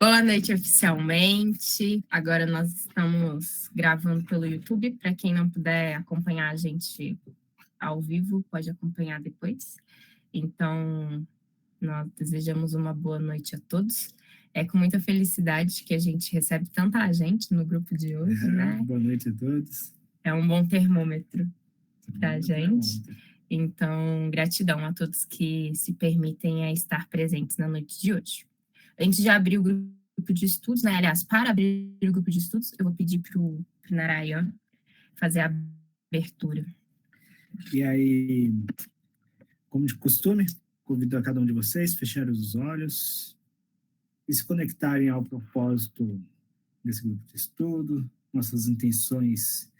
Boa noite oficialmente. Agora nós estamos gravando pelo YouTube. Para quem não puder acompanhar a gente ao vivo, pode acompanhar depois. Então, nós desejamos uma boa noite a todos. É com muita felicidade que a gente recebe tanta gente no grupo de hoje, né? Boa noite a todos. É um bom termômetro para a gente. Então, gratidão a todos que se permitem a estar presentes na noite de hoje. Antes de abrir o grupo de estudos, né? Aliás, para abrir o grupo de estudos, eu vou pedir para o Narayan fazer a abertura. E aí, como de costume, convido a cada um de vocês a fechar os olhos e se conectarem ao propósito desse grupo de estudo, nossas intenções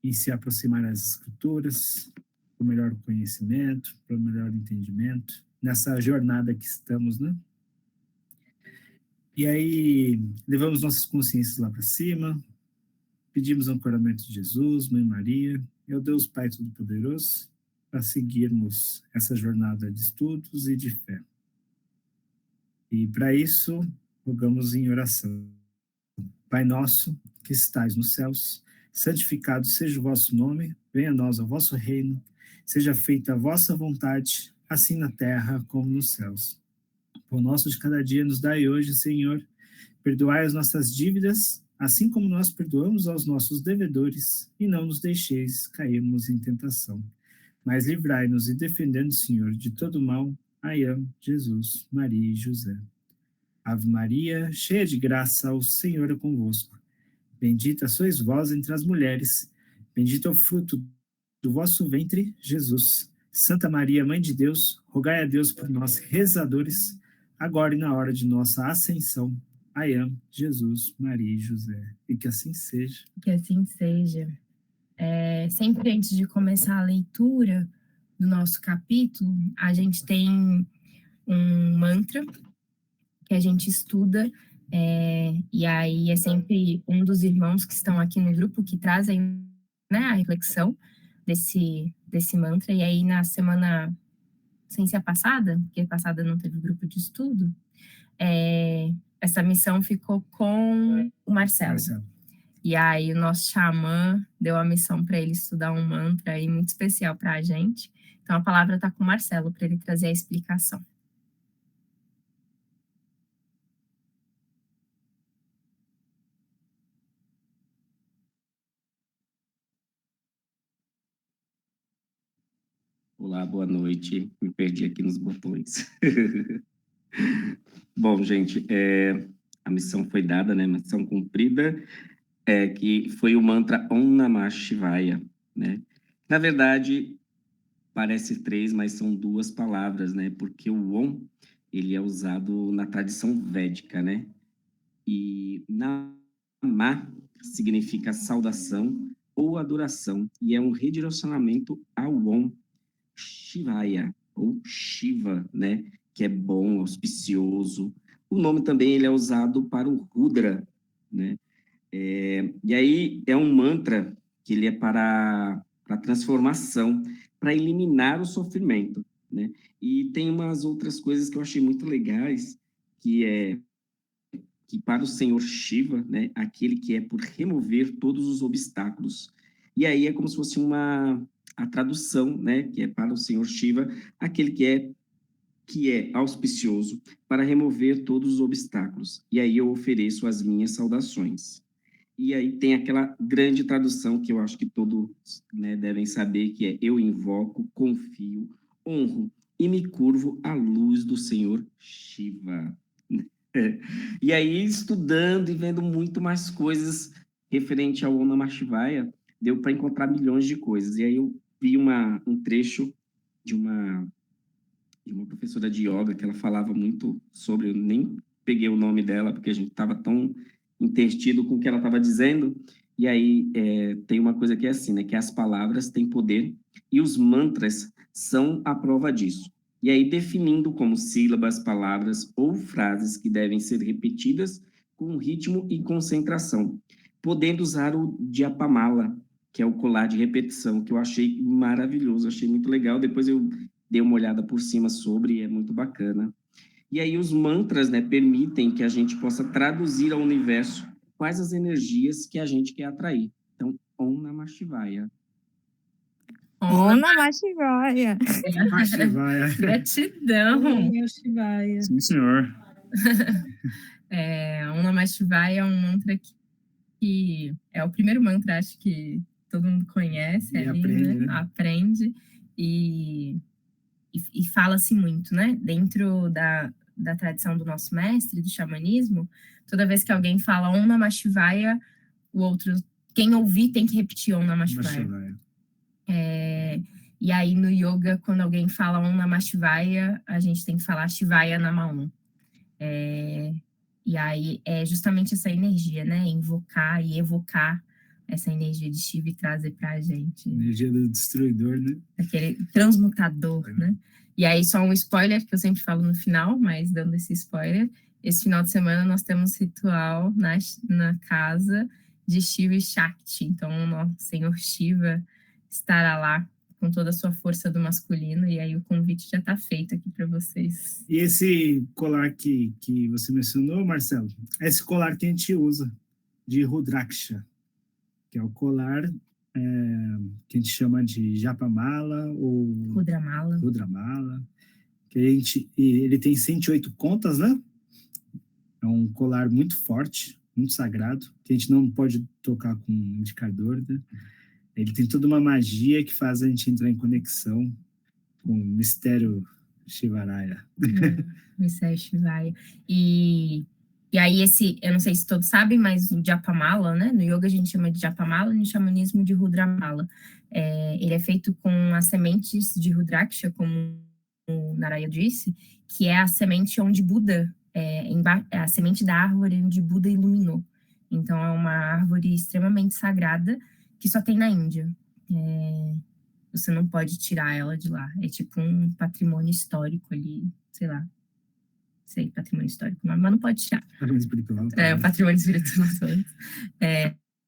em se aproximar das escrituras, para o melhor conhecimento, para o melhor entendimento, nessa jornada que estamos, né? E aí, levamos nossas consciências lá para cima, pedimos o ancoramento de Jesus, Mãe Maria, e ao Deus Pai Todo-Poderoso, para seguirmos essa jornada de estudos e de fé. E para isso, rogamos em oração. Pai nosso, que estais nos céus, santificado seja o vosso nome, venha a nós o vosso reino, seja feita a vossa vontade, assim na terra como nos céus. O nosso de cada dia nos dai hoje, Senhor, perdoai as nossas dívidas, assim como nós perdoamos aos nossos devedores, e não nos deixeis cairmos em tentação. Mas livrai-nos e defendendo-nos, Senhor, de todo mal. Aiam, Jesus, Maria e José. Ave Maria, cheia de graça, o Senhor é convosco. Bendita sois vós entre as mulheres, bendito é o fruto do vosso ventre, Jesus. Santa Maria, Mãe de Deus, rogai a Deus por nós, rezadores, agora e na hora de nossa ascensão. Aiam, Jesus, Maria e José. E que assim seja. Que assim seja. Sempre antes de começar a leitura do nosso capítulo, a gente tem um mantra que a gente estuda, e aí é sempre um dos irmãos que estão aqui no grupo que trazem, né, a reflexão desse mantra. E aí na semana, sem ser a passada, porque a passada não teve grupo de estudo, essa missão ficou com o Marcelo. E aí o nosso xamã deu a missão para ele estudar um mantra aí muito especial para a gente. Então a palavra está com o Marcelo para ele trazer a explicação. Olá, boa noite. Me perdi aqui nos botões. Bom, gente, a missão foi dada, né? Missão cumprida, que foi o mantra Om Namah Shivaya, né? Na verdade, parece três, mas são duas palavras, né? Porque o Om, ele é usado na tradição védica, né? E Namah significa saudação ou adoração, e é um redirecionamento ao Om Shivaya, ou Shiva, né? Que é bom, auspicioso. O nome também ele é usado para o Rudra, né? E aí é um mantra que ele é para transformação, para eliminar o sofrimento, né? E tem umas outras coisas que eu achei muito legais, que é que para o Senhor Shiva, né, aquele que é por remover todos os obstáculos. E aí é como se fosse a tradução, né, que é para o Senhor Shiva, aquele que é auspicioso para remover todos os obstáculos. E aí eu ofereço as minhas saudações. E aí tem aquela grande tradução que eu acho que todos, né, devem saber, que é: eu invoco, confio, honro e me curvo à luz do Senhor Shiva. E aí, estudando e vendo muito mais coisas referente ao Om Namah Shivaya, deu para encontrar milhões de coisas. E aí eu vi um trecho de uma professora de yoga que ela falava muito sobre, eu nem peguei o nome dela, porque a gente estava tão intertido com o que ela estava dizendo. E aí tem uma coisa que é assim, né? Que as palavras têm poder e os mantras são a prova disso. E aí definindo como sílabas, palavras ou frases que devem ser repetidas com ritmo e concentração, podendo usar o Diapamala, que é o colar de repetição, que eu achei maravilhoso, achei muito legal. Depois eu dei uma olhada por cima sobre, e é muito bacana. E aí os mantras, né, permitem que a gente possa traduzir ao universo quais as energias que a gente quer atrair. Então, Om Namah Shivaya. Om Namah Shivaya. Shivaya. Gratidão. Shivaya. Sim, senhor. Om Namah Shivaya é um mantra que é o primeiro mantra, acho que todo mundo conhece E ali, aprende, né? né? Aprende e fala-se muito, né? Dentro da tradição do nosso mestre, do xamanismo, toda vez que alguém fala Om Namah Shivaya, o outro, quem ouvir tem que repetir Om Namah Shivaya. Shivaya. E aí no yoga, quando alguém fala Om Namah Shivaya, a gente tem que falar Shivaya Namaon. E aí é justamente essa energia, né? Invocar e evocar essa energia de Shiva e trazer pra gente. Energia do destruidor, né? Aquele transmutador, né? E aí só um spoiler, que eu sempre falo no final, mas dando esse spoiler, esse final de semana nós temos ritual na casa de Shiva e Shakti. Então o nosso Senhor Shiva estará lá com toda a sua força do masculino, e aí o convite já está feito aqui para vocês. E esse colar que você mencionou, Marcelo, é esse colar que a gente usa, de Rudraksha, que é o colar que a gente chama de Japamala ou Rudramala, que ele tem 108 contas, né? É um colar muito forte, muito sagrado, que a gente não pode tocar com indicador, né? Ele tem toda uma magia que faz a gente entrar em conexão com o mistério Shivaraya. Mistério Shivaya. E aí eu não sei se todos sabem, mas o Japamala, né? No yoga a gente chama de Japamala, no xamanismo de Rudramala. Ele é feito com as sementes de Rudraksha, como o Naraya disse, que é a semente onde Buda, a semente da árvore onde Buda iluminou. Então é uma árvore extremamente sagrada, que só tem na Índia. Você não pode tirar ela de lá. É tipo um patrimônio histórico ali, sei patrimônio histórico, mas não pode tirar. Patrimônio espiritual. O patrimônio espiritual.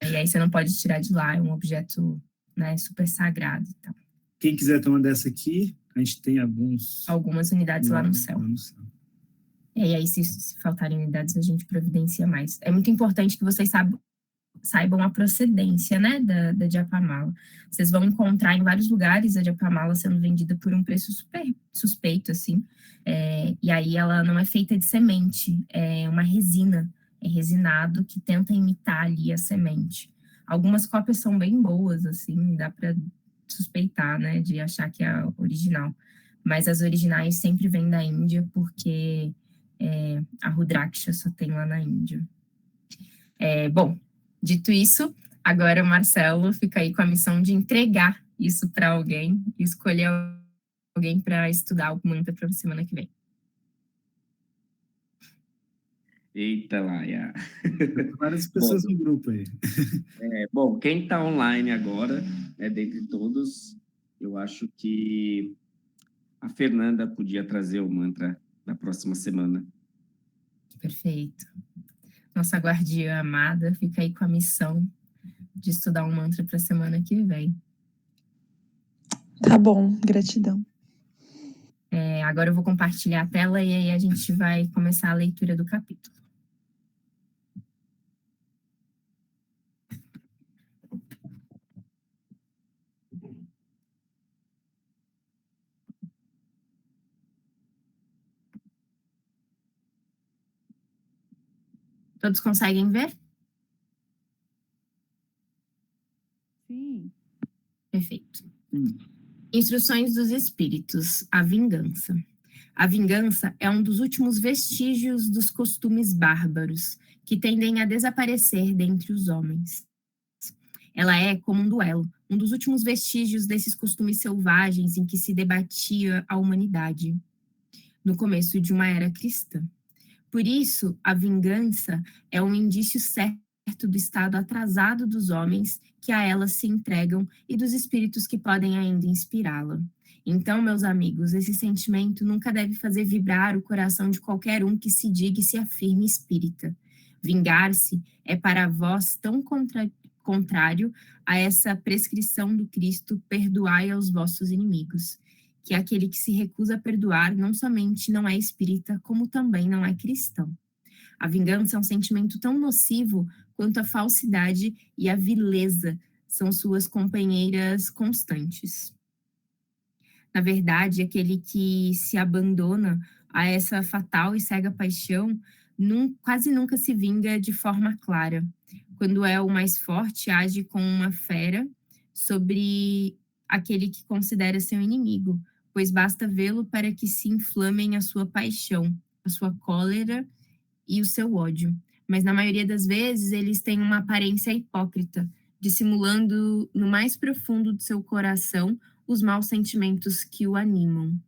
E aí você não pode tirar de lá, é um objeto, né, super sagrado e tal. Quem quiser tomar dessa aqui, a gente tem algumas unidades lá no céu. E aí, se faltarem unidades, a gente providencia mais. É muito importante que vocês saibam a procedência, né, da Japamala. Vocês vão encontrar em vários lugares a Japamala sendo vendida por um preço super suspeito, assim. E aí ela não é feita de semente, é uma resina, é resinado que tenta imitar ali a semente. Algumas cópias são bem boas, assim, dá para suspeitar, né, de achar que é a original. Mas as originais sempre vêm da Índia, porque a Rudraksha só tem lá na Índia. Bom, dito isso, agora o Marcelo fica aí com a missão de entregar isso para alguém e escolher alguém para estudar o mantra para a semana que vem. Eita, Laia. Várias pessoas no grupo aí. Bom, quem está online agora, dentre todos, eu acho que a Fernanda podia trazer o mantra da próxima semana. Perfeito. Nossa guardiã amada fica aí com a missão de estudar um mantra para a semana que vem. Tá bom, gratidão. Agora eu vou compartilhar a tela e aí a gente vai começar a leitura do capítulo. Todos conseguem ver? Sim. Perfeito. Instruções dos espíritos. A vingança. A vingança é um dos últimos vestígios dos costumes bárbaros, que tendem a desaparecer dentre os homens. Ela é como um duelo, um dos últimos vestígios desses costumes selvagens em que se debatia a humanidade, no começo de uma era cristã. Por isso, a vingança é um indício certo do estado atrasado dos homens que a ela se entregam e dos espíritos que podem ainda inspirá-la. Então, meus amigos, esse sentimento nunca deve fazer vibrar o coração de qualquer um que se diga e se afirme espírita. Vingar-se é para vós tão contrário a essa prescrição do Cristo, perdoai aos vossos inimigos. que aquele que se recusa a perdoar não somente não é espírita, como também não é cristão. A vingança é um sentimento tão nocivo quanto a falsidade e a vileza são suas companheiras constantes. Na verdade, aquele que se abandona a essa fatal e cega paixão quase nunca se vinga de forma clara. Quando é o mais forte, age com uma fera sobre aquele que considera seu inimigo, pois basta vê-lo para que se inflamem a sua paixão, a sua cólera e o seu ódio. Mas na maioria das vezes eles têm uma aparência hipócrita, dissimulando no mais profundo do seu coração os maus sentimentos que o animam.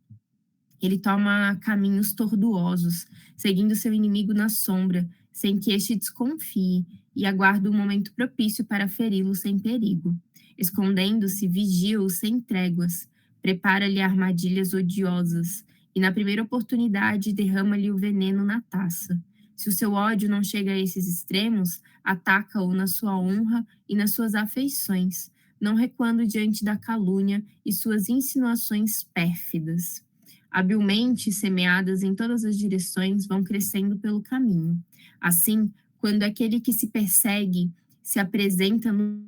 Ele toma caminhos tortuosos, seguindo seu inimigo na sombra, sem que este desconfie, e aguarda o momento propício para feri-lo sem perigo. Escondendo-se, vigia-o sem tréguas, prepara-lhe armadilhas odiosas, e na primeira oportunidade derrama-lhe o veneno na taça. Se o seu ódio não chega a esses extremos, ataca-o na sua honra e nas suas afeições, não recuando diante da calúnia e suas insinuações pérfidas. Habilmente semeadas em todas as direções, vão crescendo pelo caminho. Assim, quando aquele que se persegue se apresenta no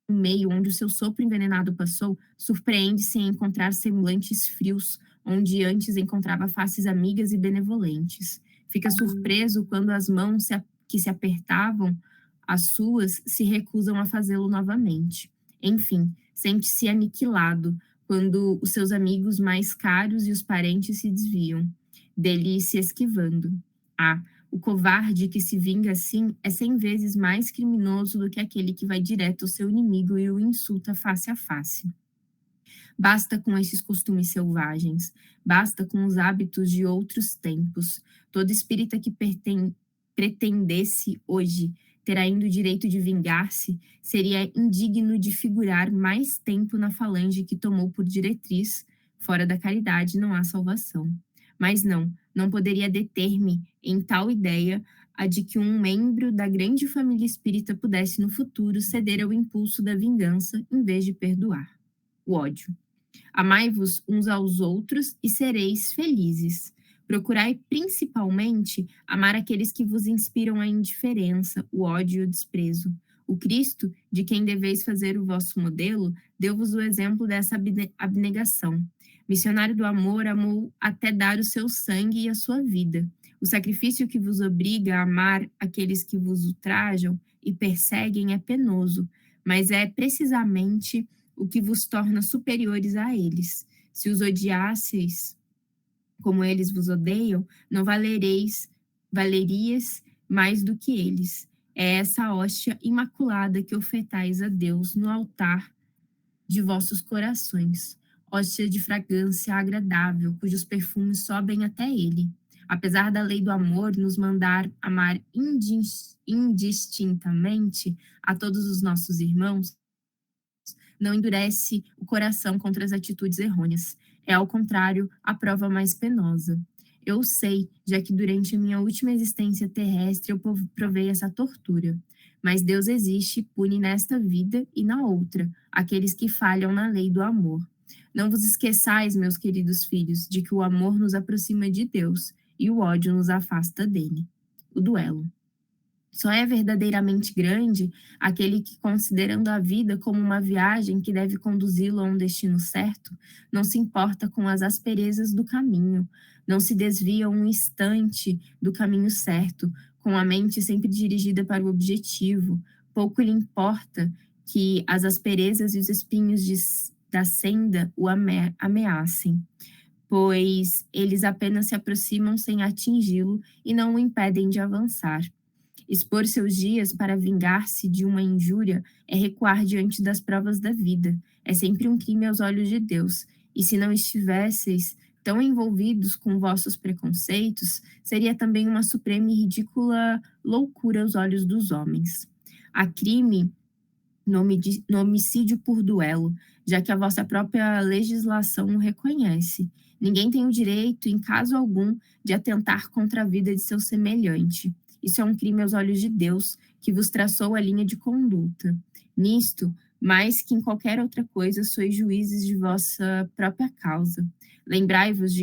meio onde o seu sopro envenenado passou, surpreende-se em encontrar semblantes frios, onde antes encontrava faces amigas e benevolentes. Fica surpreso quando as mãos que se apertavam, as suas, se recusam a fazê-lo novamente. Enfim, sente-se aniquilado quando os seus amigos mais caros e os parentes se desviam, dele se esquivando. O covarde que se vinga assim é 100 vezes mais criminoso do que aquele que vai direto ao seu inimigo e o insulta face a face. Basta com esses costumes selvagens, basta com os hábitos de outros tempos. Todo espírita que pretendesse hoje ter ainda o direito de vingar-se seria indigno de figurar mais tempo na falange que tomou por diretriz: fora da caridade não há salvação. Mas não poderia deter-me em tal ideia a de que um membro da grande família espírita pudesse no futuro ceder ao impulso da vingança em vez de perdoar. O ódio. Amai-vos uns aos outros e sereis felizes. Procurai principalmente amar aqueles que vos inspiram a indiferença, o ódio e o desprezo. O Cristo, de quem deveis fazer o vosso modelo, deu-vos o exemplo dessa abnegação. Missionário do amor, amou até dar o seu sangue e a sua vida. O sacrifício que vos obriga a amar aqueles que vos ultrajam e perseguem é penoso, mas é precisamente o que vos torna superiores a eles. Se os odiasseis como eles vos odeiam, não valerias mais do que eles. É essa hóstia imaculada que ofertais a Deus no altar de vossos corações, hóstia de fragrância agradável, cujos perfumes sobem até ele. Apesar da lei do amor nos mandar amar indistintamente a todos os nossos irmãos, não endurece o coração contra as atitudes errôneas. É, ao contrário, a prova mais penosa. Eu sei, já que durante a minha última existência terrestre eu provei essa tortura. Mas Deus existe e pune nesta vida e na outra aqueles que falham na lei do amor. Não vos esqueçais, meus queridos filhos, de que o amor nos aproxima de Deus e o ódio nos afasta dele. O duelo. Só é verdadeiramente grande aquele que, considerando a vida como uma viagem que deve conduzi-lo a um destino certo, não se importa com as asperezas do caminho, não se desvia um instante do caminho certo, com a mente sempre dirigida para o objetivo. Pouco lhe importa que as asperezas e os espinhos da senda o ameacem, pois eles apenas se aproximam sem atingi-lo e não o impedem de avançar. Expor seus dias para vingar-se de uma injúria é recuar diante das provas da vida. É sempre um crime aos olhos de Deus. E se não estivesseis tão envolvidos com vossos preconceitos, seria também uma suprema e ridícula loucura aos olhos dos homens. Há crime no homicídio por duelo, já que a vossa própria legislação o reconhece. Ninguém tem o direito, em caso algum, de atentar contra a vida de seu semelhante. Isso é um crime aos olhos de Deus, que vos traçou a linha de conduta. Nisto, mais que em qualquer outra coisa, sois juízes de vossa própria causa. Lembrai-vos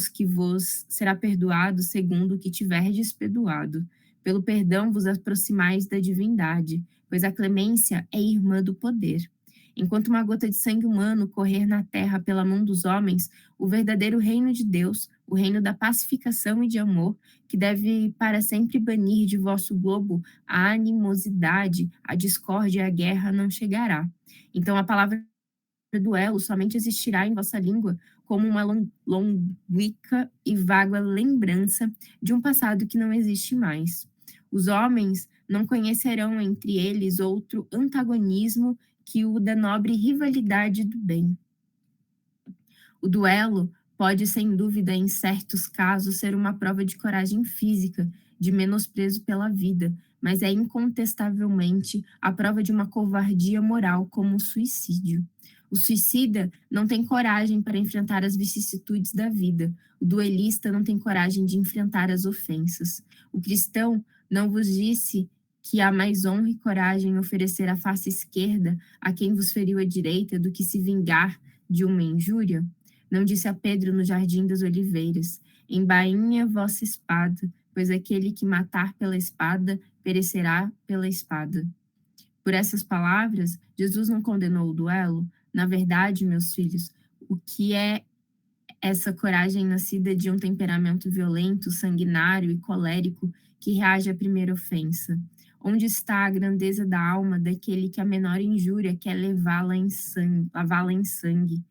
que vos será perdoado segundo o que tiverdes perdoado. Pelo perdão vos aproximais da divindade, pois a clemência é irmã do poder. Enquanto uma gota de sangue humano correr na terra pela mão dos homens, o verdadeiro reino de Deus, o reino da pacificação e de amor, que deve para sempre banir de vosso globo a animosidade, a discórdia e a guerra, não chegará. Então a palavra duelo somente existirá em vossa língua como uma longínqua e vaga lembrança de um passado que não existe mais. Os homens não conhecerão entre eles outro antagonismo que o da nobre rivalidade do bem. O duelo pode, sem dúvida, em certos casos, ser uma prova de coragem física, de menosprezo pela vida, mas é incontestavelmente a prova de uma covardia moral, como o suicídio. O suicida não tem coragem para enfrentar as vicissitudes da vida. O duelista não tem coragem de enfrentar as ofensas. O cristão não vos disse que há mais honra e coragem em oferecer a face esquerda a quem vos feriu a direita do que se vingar de uma injúria? Não disse a Pedro no jardim das oliveiras: embainha vossa espada, pois aquele que matar pela espada perecerá pela espada. Por essas palavras, Jesus não condenou o duelo? Na verdade, meus filhos, o que é essa coragem nascida de um temperamento violento, sanguinário e colérico que reage à primeira ofensa? Onde está a grandeza da alma daquele que a menor injúria quer lavá-la em sangue,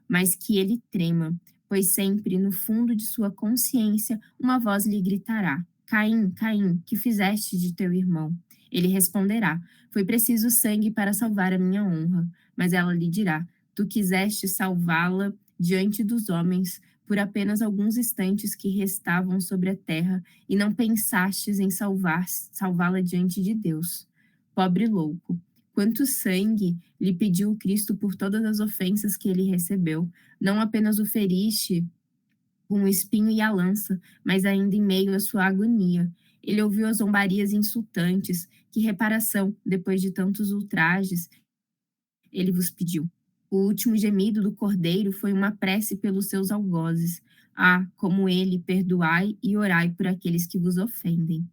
mas que ele trema, pois sempre no fundo de sua consciência uma voz lhe gritará: Caim, Caim, que fizeste de teu irmão? Ele responderá: foi preciso sangue para salvar a minha honra. Mas ela lhe dirá: tu quiseste salvá-la diante dos homens por apenas alguns instantes que restavam sobre a terra e não pensastes em salvá-la diante de Deus. Pobre louco! Quanto sangue lhe pediu Cristo por todas as ofensas que ele recebeu? Não apenas o feriste com o espinho e a lança, mas ainda em meio à sua agonia. Ele ouviu as zombarias insultantes. Que reparação, depois de tantos ultrajes, ele vos pediu? O último gemido do cordeiro foi uma prece pelos seus algozes. Ah, como ele, perdoai e orai por aqueles que vos ofendem.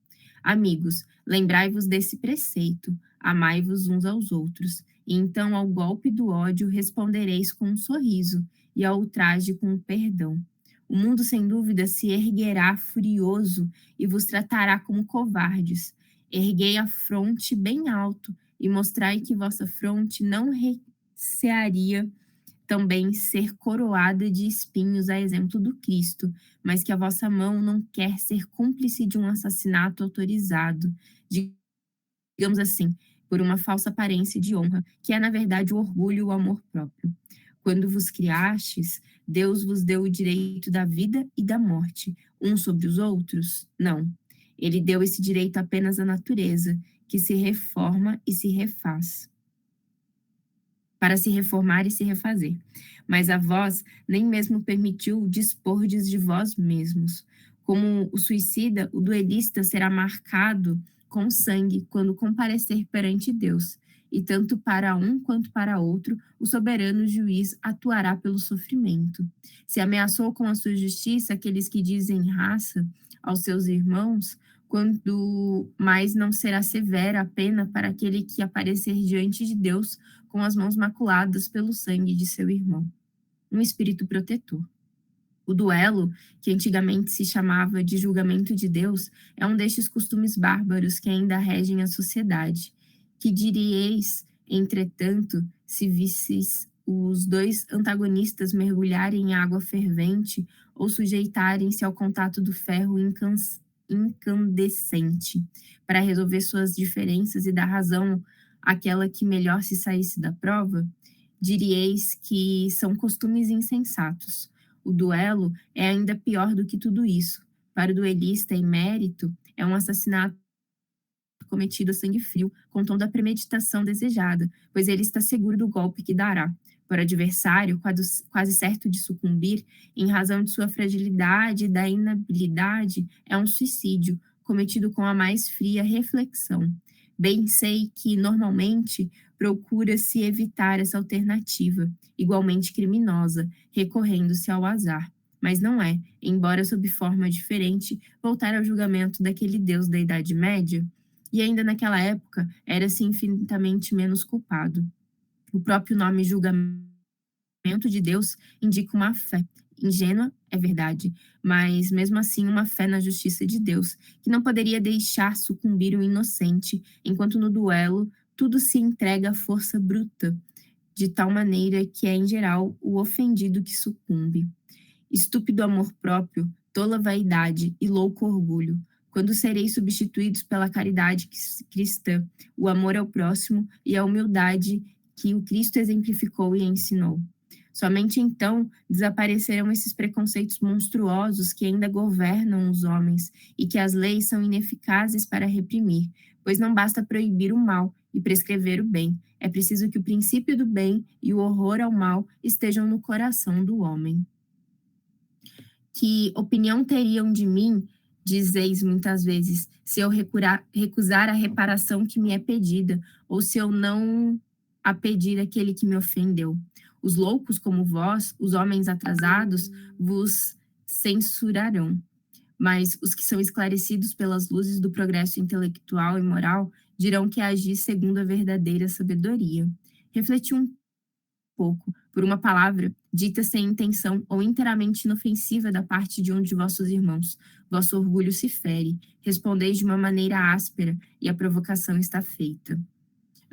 Amigos, lembrai-vos desse preceito, amai-vos uns aos outros, e então ao golpe do ódio respondereis com um sorriso, e ao ultraje com o perdão. O mundo, sem dúvida, se erguerá furioso e vos tratará como covardes. Erguei a fronte bem alto e mostrai que vossa fronte não recearia também ser coroada de espinhos a exemplo do Cristo, mas que a vossa mão não quer ser cúmplice de um assassinato autorizado, digamos assim, por uma falsa aparência de honra, que é na verdade o orgulho e o amor próprio. Quando vos criastes, Deus vos deu o direito da vida e da morte, uns sobre os outros? Não. Ele deu esse direito apenas à natureza, que se reforma e se refaz, para se reformar e se refazer. Mas a vós nem mesmo permitiu dispordes de vós mesmos. Como o suicida, o duelista será marcado com sangue quando comparecer perante Deus, e tanto para um quanto para outro, o soberano juiz atuará pelo sofrimento. Se ameaçou com a sua justiça aqueles que dizem raça aos seus irmãos, quando mais não será severa a pena para aquele que aparecer diante de Deus com as mãos maculadas pelo sangue de seu irmão. Um espírito protetor. O duelo, que antigamente se chamava de julgamento de Deus, é um destes costumes bárbaros que ainda regem a sociedade. Que diríeis, entretanto, se visseis os dois antagonistas mergulharem em água fervente ou sujeitarem-se ao contato do ferro incandescente para resolver suas diferenças e dar razão àquela que melhor se saísse da prova? Diríeis que são costumes insensatos. O duelo é ainda pior do que tudo isso. Para o duelista emérito, é um assassinato cometido a sangue frio, com toda a premeditação desejada, pois ele está seguro do golpe que dará. Para o adversário, quase certo de sucumbir, em razão de sua fragilidade e da inabilidade, é um suicídio, cometido com a mais fria reflexão. Bem sei que, normalmente, procura-se evitar essa alternativa, igualmente criminosa, recorrendo-se ao azar. Mas não é, embora sob forma diferente, voltar ao julgamento daquele Deus da Idade Média, e ainda naquela época era-se infinitamente menos culpado. O próprio nome julgamento de Deus indica uma fé. Ingênua, é verdade, mas mesmo assim uma fé na justiça de Deus, que não poderia deixar sucumbir o inocente, enquanto no duelo tudo se entrega à força bruta, de tal maneira que é, em geral, o ofendido que sucumbe. Estúpido amor próprio, tola vaidade e louco orgulho, quando sereis substituídos pela caridade cristã, o amor ao próximo e a humildade que o Cristo exemplificou e ensinou. Somente então desaparecerão esses preconceitos monstruosos que ainda governam os homens e que as leis são ineficazes para reprimir, pois não basta proibir o mal e prescrever o bem, é preciso que o princípio do bem e o horror ao mal estejam no coração do homem. Que opinião teriam de mim, dizeis muitas vezes, se eu recusar a reparação que me é pedida, ou se eu não a pedir àquele que me ofendeu? Os loucos como vós, os homens atrasados, vos censurarão. Mas os que são esclarecidos pelas luzes do progresso intelectual e moral dirão que agi segundo a verdadeira sabedoria. Refleti um pouco por uma palavra dita sem intenção ou inteiramente inofensiva da parte de um de vossos irmãos. Vosso orgulho se fere, respondeis de uma maneira áspera e a provocação está feita.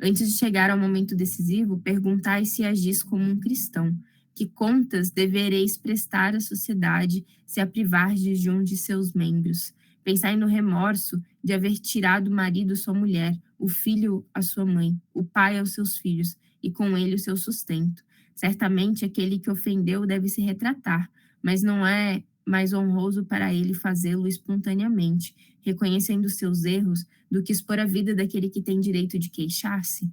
Antes de chegar ao momento decisivo, perguntai se agis como um cristão. Que contas devereis prestar à sociedade se a privardes de um de seus membros? Pensai no remorso de haver tirado o marido sua mulher, o filho a sua mãe, o pai aos seus filhos, e com ele o seu sustento. Certamente aquele que ofendeu deve se retratar, mas não é mais honroso para ele fazê-lo espontaneamente, reconhecendo seus erros, do que expor a vida daquele que tem direito de queixar-se?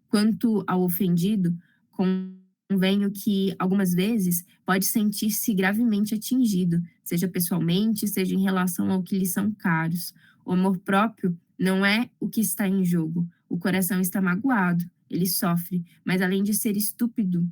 Quanto ao ofendido, convenho que, algumas vezes, pode sentir-se gravemente atingido, seja pessoalmente, seja em relação ao que lhe são caros. O amor próprio não é o que está em jogo. O coração está magoado, ele sofre, mas além de ser estúpido,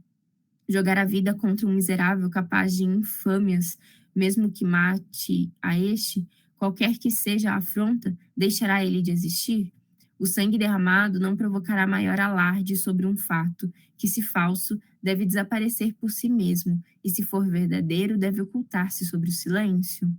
jogar a vida contra um miserável capaz de infâmias, mesmo que mate a este, qualquer que seja a afronta, deixará ele de existir? O sangue derramado não provocará maior alarde sobre um fato, que, se falso, deve desaparecer por si mesmo, e se for verdadeiro, deve ocultar-se sobre o silêncio.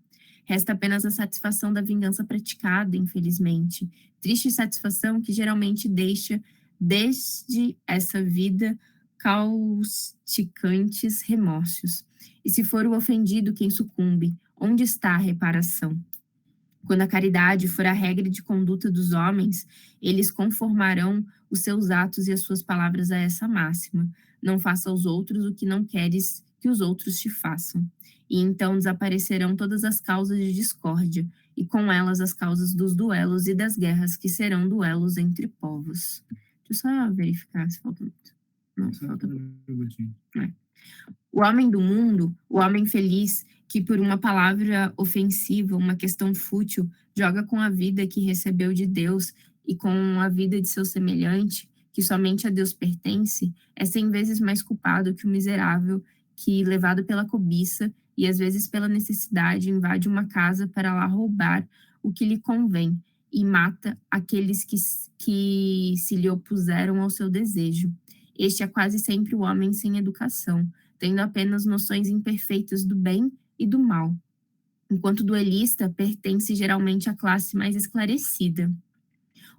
Resta apenas a satisfação da vingança praticada, infelizmente. Triste satisfação que geralmente deixa, desde essa vida, causticantes remorsos. E se for o ofendido quem sucumbe, onde está a reparação? Quando a caridade for a regra de conduta dos homens, eles conformarão os seus atos e as suas palavras a essa máxima. Não faça aos outros o que não queres que os outros te façam. E então desaparecerão todas as causas de discórdia, e com elas as causas dos duelos e das guerras, que serão duelos entre povos. Deixa eu só verificar se falta muito. Não, falta muito. O homem do mundo, o homem feliz, que por uma palavra ofensiva, uma questão fútil, joga com a vida que recebeu de Deus e com a vida de seu semelhante, que somente a Deus pertence, é 100 vezes mais culpado que o miserável que, levado pela cobiça e às vezes pela necessidade, invade uma casa para lá roubar o que lhe convém e mata aqueles que se lhe opuseram ao seu desejo. Este é quase sempre o homem sem educação, tendo apenas noções imperfeitas do bem e do mal, enquanto o duelista pertence geralmente à classe mais esclarecida.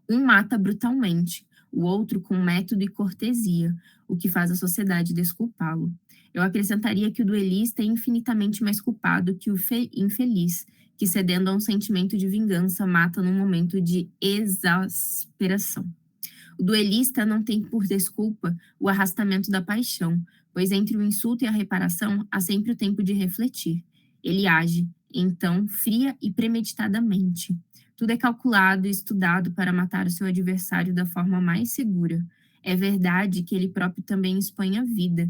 Um mata brutalmente, o outro com método e cortesia, o que faz a sociedade desculpá-lo. Eu acrescentaria que o duelista é infinitamente mais culpado que o infeliz, que, cedendo a um sentimento de vingança, mata num momento de exasperação. O duelista não tem por desculpa o arrastamento da paixão, pois entre o insulto e a reparação há sempre o tempo de refletir. Ele age, então, fria e premeditadamente. Tudo é calculado e estudado para matar o seu adversário da forma mais segura. É verdade que ele próprio também expõe a vida,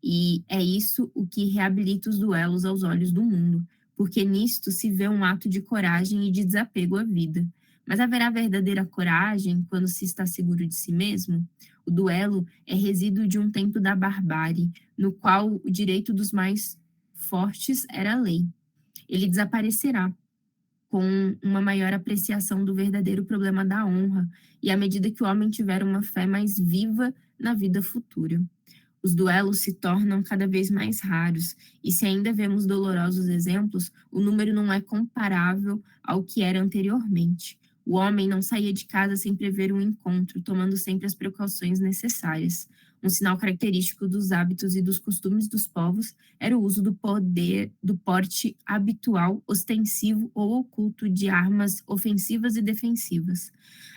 e é isso o que reabilita os duelos aos olhos do mundo, porque nisto se vê um ato de coragem e de desapego à vida. Mas haverá verdadeira coragem quando se está seguro de si mesmo? O duelo é resíduo de um tempo da barbárie, no qual o direito dos mais fortes era a lei. Ele desaparecerá com uma maior apreciação do verdadeiro problema da honra, e à medida que o homem tiver uma fé mais viva na vida futura. Os duelos se tornam cada vez mais raros, e se ainda vemos dolorosos exemplos, o número não é comparável ao que era anteriormente. O homem não saía de casa sem prever um encontro, tomando sempre as precauções necessárias. Um sinal característico dos hábitos e dos costumes dos povos era o uso do porte habitual, ostensivo ou oculto de armas ofensivas e defensivas.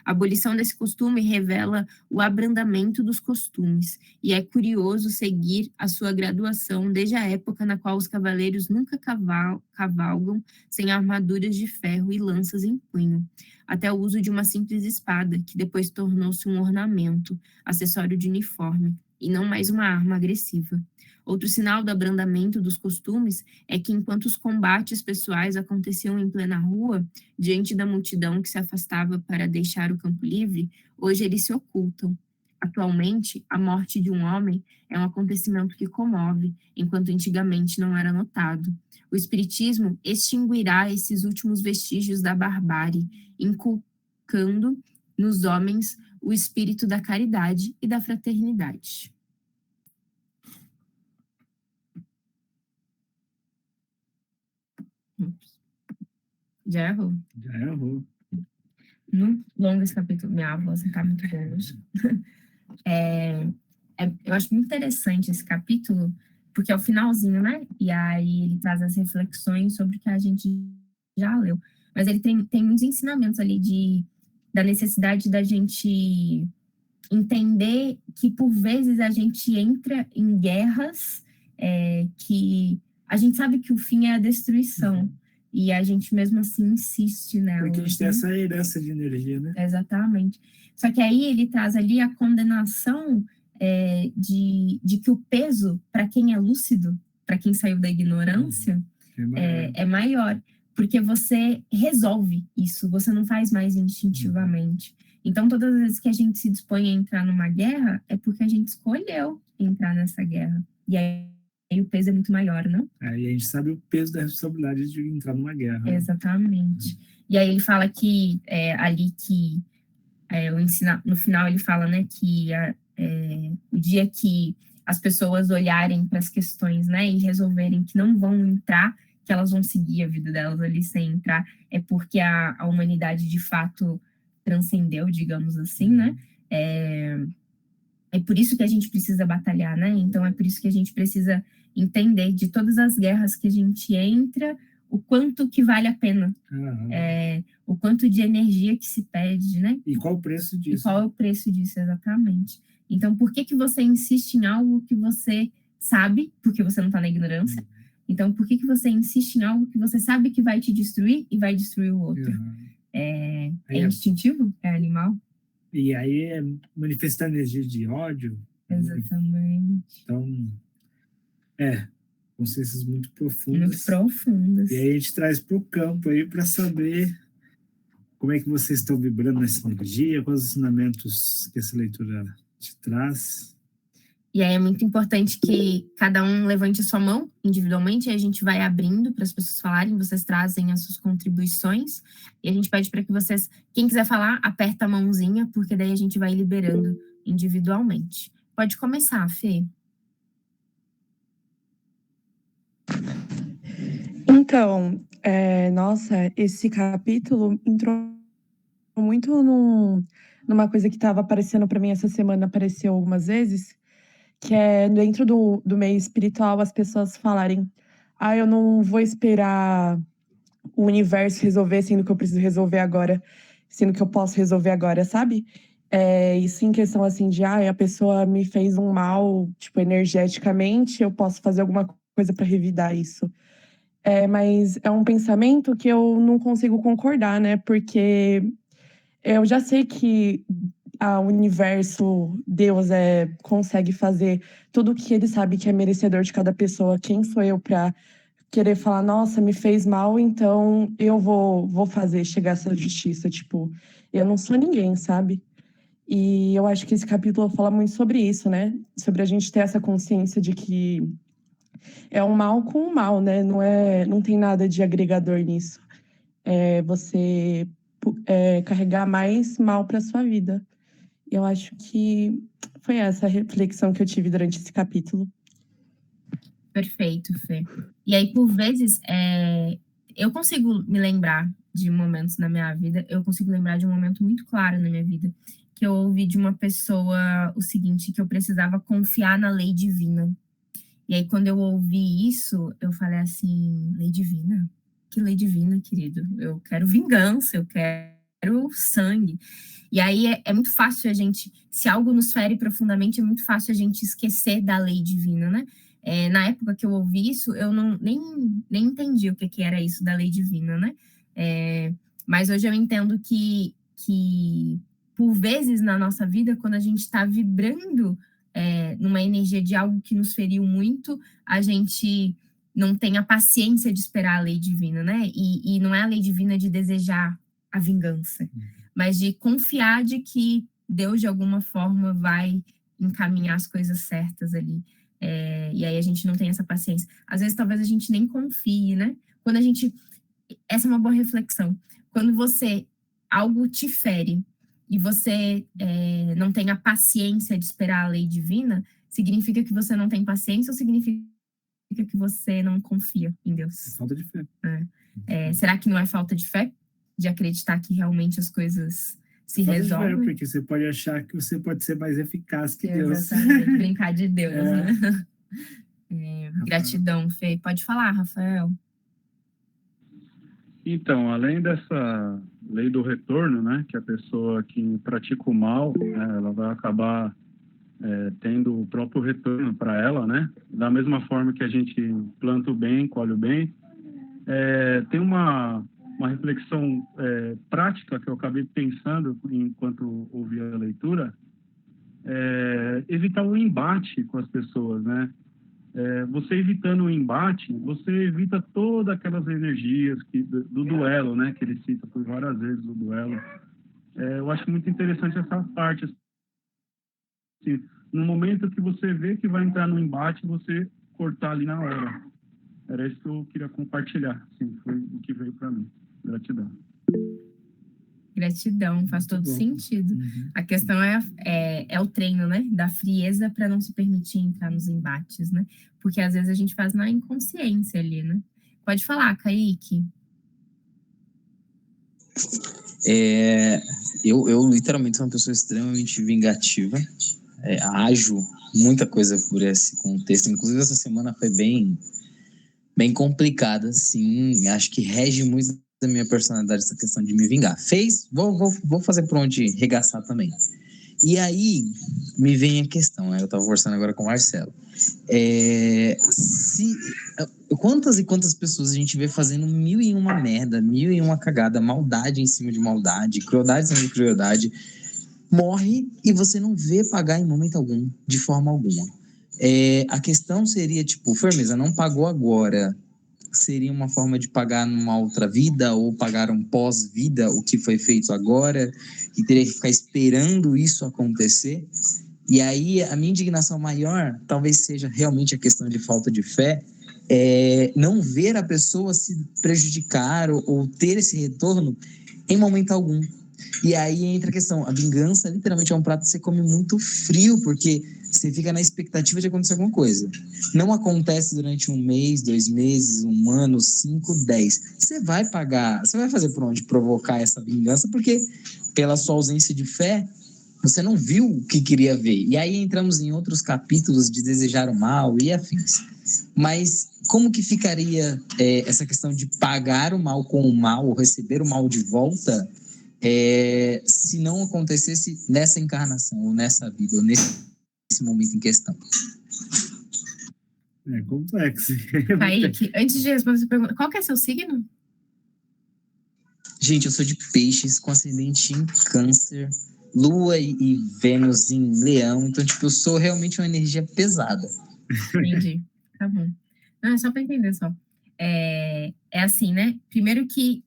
A abolição desse costume revela o abrandamento dos costumes, e é curioso seguir a sua graduação desde a época na qual os cavaleiros nunca cavalgam sem armaduras de ferro e lanças em punho, até o uso de uma simples espada, que depois tornou-se um ornamento, acessório de uniforme, e não mais uma arma agressiva. Outro sinal do abrandamento dos costumes é que, enquanto os combates pessoais aconteciam em plena rua, diante da multidão que se afastava para deixar o campo livre, hoje eles se ocultam. Atualmente, a morte de um homem é um acontecimento que comove, enquanto antigamente não era notado. O espiritismo extinguirá esses últimos vestígios da barbárie, inculcando nos homens o espírito da caridade e da fraternidade. Já errou. Já errou. Muito longo esse capítulo. Minha voz não está muito boa hoje. Eu acho muito interessante esse capítulo, porque é o finalzinho, né? E aí ele traz as reflexões sobre o que a gente já leu. Mas ele tem muitos ensinamentos ali da necessidade da gente entender que, por vezes, a gente entra em guerras que a gente sabe que o fim é a destruição. E a gente, mesmo assim, insiste nela. Porque a gente tem essa herança de energia, né? Exatamente. Só que aí ele traz ali a condenação de que o peso, para quem é lúcido, para quem saiu da ignorância, é maior. Porque você resolve isso, você não faz mais instintivamente. Então, todas as vezes que a gente se dispõe a entrar numa guerra, é porque a gente escolheu entrar nessa guerra. E aí o peso é muito maior, não? E a gente sabe o peso da responsabilidade de entrar numa guerra. Exatamente. E aí ele fala que no final ele fala, né, que o dia que as pessoas olharem para as questões, né, e resolverem que não vão entrar, que elas vão seguir a vida delas ali sem entrar, é porque a humanidade de fato transcendeu, digamos assim, né? É por isso que a gente precisa batalhar, né? Então é por isso que a gente precisa entender de todas as guerras que a gente entra, o quanto que vale a pena, o quanto de energia que se perde, né? E qual o preço disso? E qual é o preço disso, exatamente. Então, por que você insiste em algo que você sabe, porque você não está na ignorância? Então, por que você insiste em algo que você sabe que vai te destruir e vai destruir o outro? É instintivo? É animal? E aí é manifestar energia de ódio. Exatamente. Então, consciências muito profundas. Muito profundas. E aí a gente traz para o campo aí para saber como é que vocês estão vibrando nessa energia, quais os ensinamentos que essa leitura te traz. E aí é muito importante que cada um levante a sua mão individualmente, e a gente vai abrindo para as pessoas falarem, vocês trazem as suas contribuições, e a gente pede para que vocês, quem quiser falar, aperta a mãozinha, porque daí a gente vai liberando individualmente. Pode começar, Fê. Então, nossa, esse capítulo entrou muito numa coisa que estava aparecendo para mim essa semana, apareceu algumas vezes, que é dentro do meio espiritual as pessoas falarem: eu não vou esperar o universo resolver, sendo que eu preciso resolver agora, sendo que eu posso resolver agora, sabe? Isso em questão assim de, a pessoa me fez um mal, tipo, energeticamente, eu posso fazer alguma coisa para revidar isso. Mas é um pensamento que eu não consigo concordar, né? Porque eu já sei que o universo, Deus, consegue fazer tudo o que ele sabe que é merecedor de cada pessoa. Quem sou eu para querer falar, nossa, me fez mal, então eu vou fazer chegar essa justiça. Tipo, eu não sou ninguém, sabe? E eu acho que esse capítulo fala muito sobre isso, né? Sobre a gente ter essa consciência de que é um mal com o mal, né? Não tem nada de agregador nisso. É você carregar mais mal para sua vida. E eu acho que foi essa a reflexão que eu tive durante esse capítulo. Perfeito, Fê. E aí, por vezes, eu consigo me lembrar de momentos na minha vida, eu consigo lembrar de um momento muito claro na minha vida, que eu ouvi de uma pessoa o seguinte, que eu precisava confiar na lei divina. E aí, quando eu ouvi isso, eu falei assim, lei divina? Que lei divina, querido? Eu quero vingança, eu quero sangue. E aí, é muito fácil a gente, se algo nos fere profundamente, é muito fácil a gente esquecer da lei divina, né? Na época que eu ouvi isso, eu nem entendi o que era isso da lei divina, né? Mas hoje eu entendo que por vezes na nossa vida, quando a gente está vibrando numa energia de algo que nos feriu muito, a gente não tem a paciência de esperar a lei divina, né? E não é a lei divina de desejar a vingança, mas de confiar de que Deus, de alguma forma, vai encaminhar as coisas certas ali. E aí a gente não tem essa paciência. Às vezes, talvez a gente nem confie, né? Quando a gente... Essa é uma boa reflexão. Quando algo te fere e você não tem a paciência de esperar a lei divina, significa que você não tem paciência ou significa que você não confia em Deus? É falta de fé. Será que não é falta de fé? De acreditar que realmente as coisas se resolvem? Falta de fé, porque você pode achar que você pode ser mais eficaz que Deus. Exatamente, brincar de Deus, né? Gratidão, Fê. Pode falar, Rafael. Então, além dessa lei do retorno, né, que a pessoa que pratica o mal, né, ela vai acabar tendo o próprio retorno para ela, né? Da mesma forma que a gente planta o bem, colhe o bem. Tem uma reflexão prática que eu acabei pensando enquanto ouvia a leitura, evitar o embate com as pessoas, né? Você evitando o embate, você evita todas aquelas energias do duelo, né? Que ele cita por várias vezes, o duelo. Eu acho muito interessante essa parte. Assim, no momento que você vê que vai entrar no embate, você cortar ali na hora. Era isso que eu queria compartilhar. Assim, foi o que veio para mim. Gratidão. Gratidão, faz todo sentido. A questão é o treino, né? Da frieza para não se permitir entrar nos embates, né? Porque às vezes a gente faz na inconsciência ali, né? Pode falar, Kaique. Eu literalmente sou uma pessoa extremamente vingativa. Ajo muita coisa por esse contexto. Inclusive, essa semana foi bem complicada, sim. Acho que rege muito da minha personalidade essa questão de me vingar. Vou fazer por onde regaçar também. E aí, me vem a questão, eu estava conversando agora com o Marcelo. Quantas e quantas pessoas a gente vê fazendo 1001 merda, 1001 cagada, maldade em cima de maldade, crueldade em cima de crueldade, morre e você não vê pagar em momento algum, de forma alguma. A questão seria, tipo, firmeza, não pagou agora, seria uma forma de pagar numa outra vida ou pagar um pós-vida o que foi feito agora e teria que ficar esperando isso acontecer. E aí a minha indignação maior talvez seja realmente a questão de falta de fé, não ver a pessoa se prejudicar ou ter esse retorno em momento algum. E aí entra a questão, a vingança literalmente é um prato que você come muito frio, porque você fica na expectativa de acontecer alguma coisa. Não acontece durante 1 mês, 2 meses, 1 ano, 5, 10. Você vai pagar, você vai fazer por onde provocar essa vingança, porque pela sua ausência de fé, você não viu o que queria ver. E aí entramos em outros capítulos de desejar o mal e afins. Mas como que ficaria essa questão de pagar o mal com o mal, ou receber o mal de volta, se não acontecesse nessa encarnação, ou nessa vida, ou nesse momento em questão? É complexo. Kaique, antes de responder essa pergunta, qual que é seu signo? Gente, eu sou de peixes, com ascendente em câncer, lua e Vênus em leão, então, tipo, eu sou realmente uma energia pesada. Entendi, tá bom. Não, é só para entender só. é assim, né? Primeiro que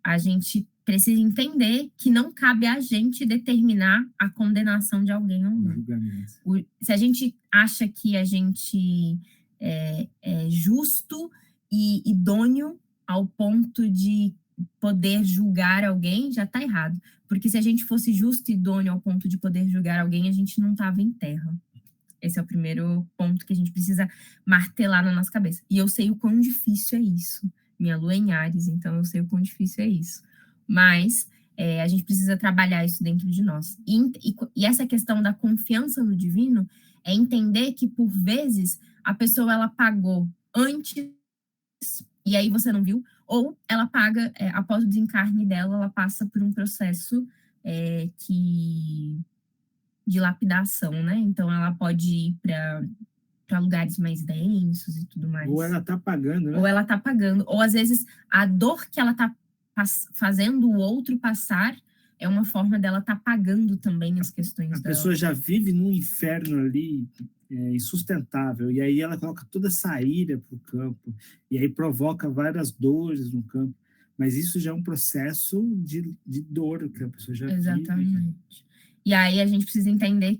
a gente precisa entender que não cabe a gente determinar a condenação de alguém ou O não. julgamento. Se a gente acha que a gente é justo e idôneo ao ponto de poder julgar alguém, já está errado. Porque se a gente fosse justo e idôneo ao ponto de poder julgar alguém, a gente não estava em terra. Esse é o primeiro ponto que a gente precisa martelar na nossa cabeça. E eu sei o quão difícil é isso. Minha lua é em Áries, então eu sei o quão difícil é isso. Mas a gente precisa trabalhar isso dentro de nós. E essa questão da confiança no divino é entender que, por vezes, a pessoa ela pagou antes e aí você não viu, ou ela paga, após o desencarne dela, ela passa por um processo de lapidação, né? Então, ela pode ir para lugares mais densos e tudo mais. Ou ela está pagando, né? Ou ela está pagando. Ou, às vezes, a dor que ela está fazendo o outro passar é uma forma dela estar pagando também as questões A dela. pessoa já vive num inferno ali insustentável, e aí ela coloca toda essa ira para o campo, e aí provoca várias dores no campo. Mas isso já é um processo de dor que a pessoa já vive. Exatamente. E aí a gente precisa entender,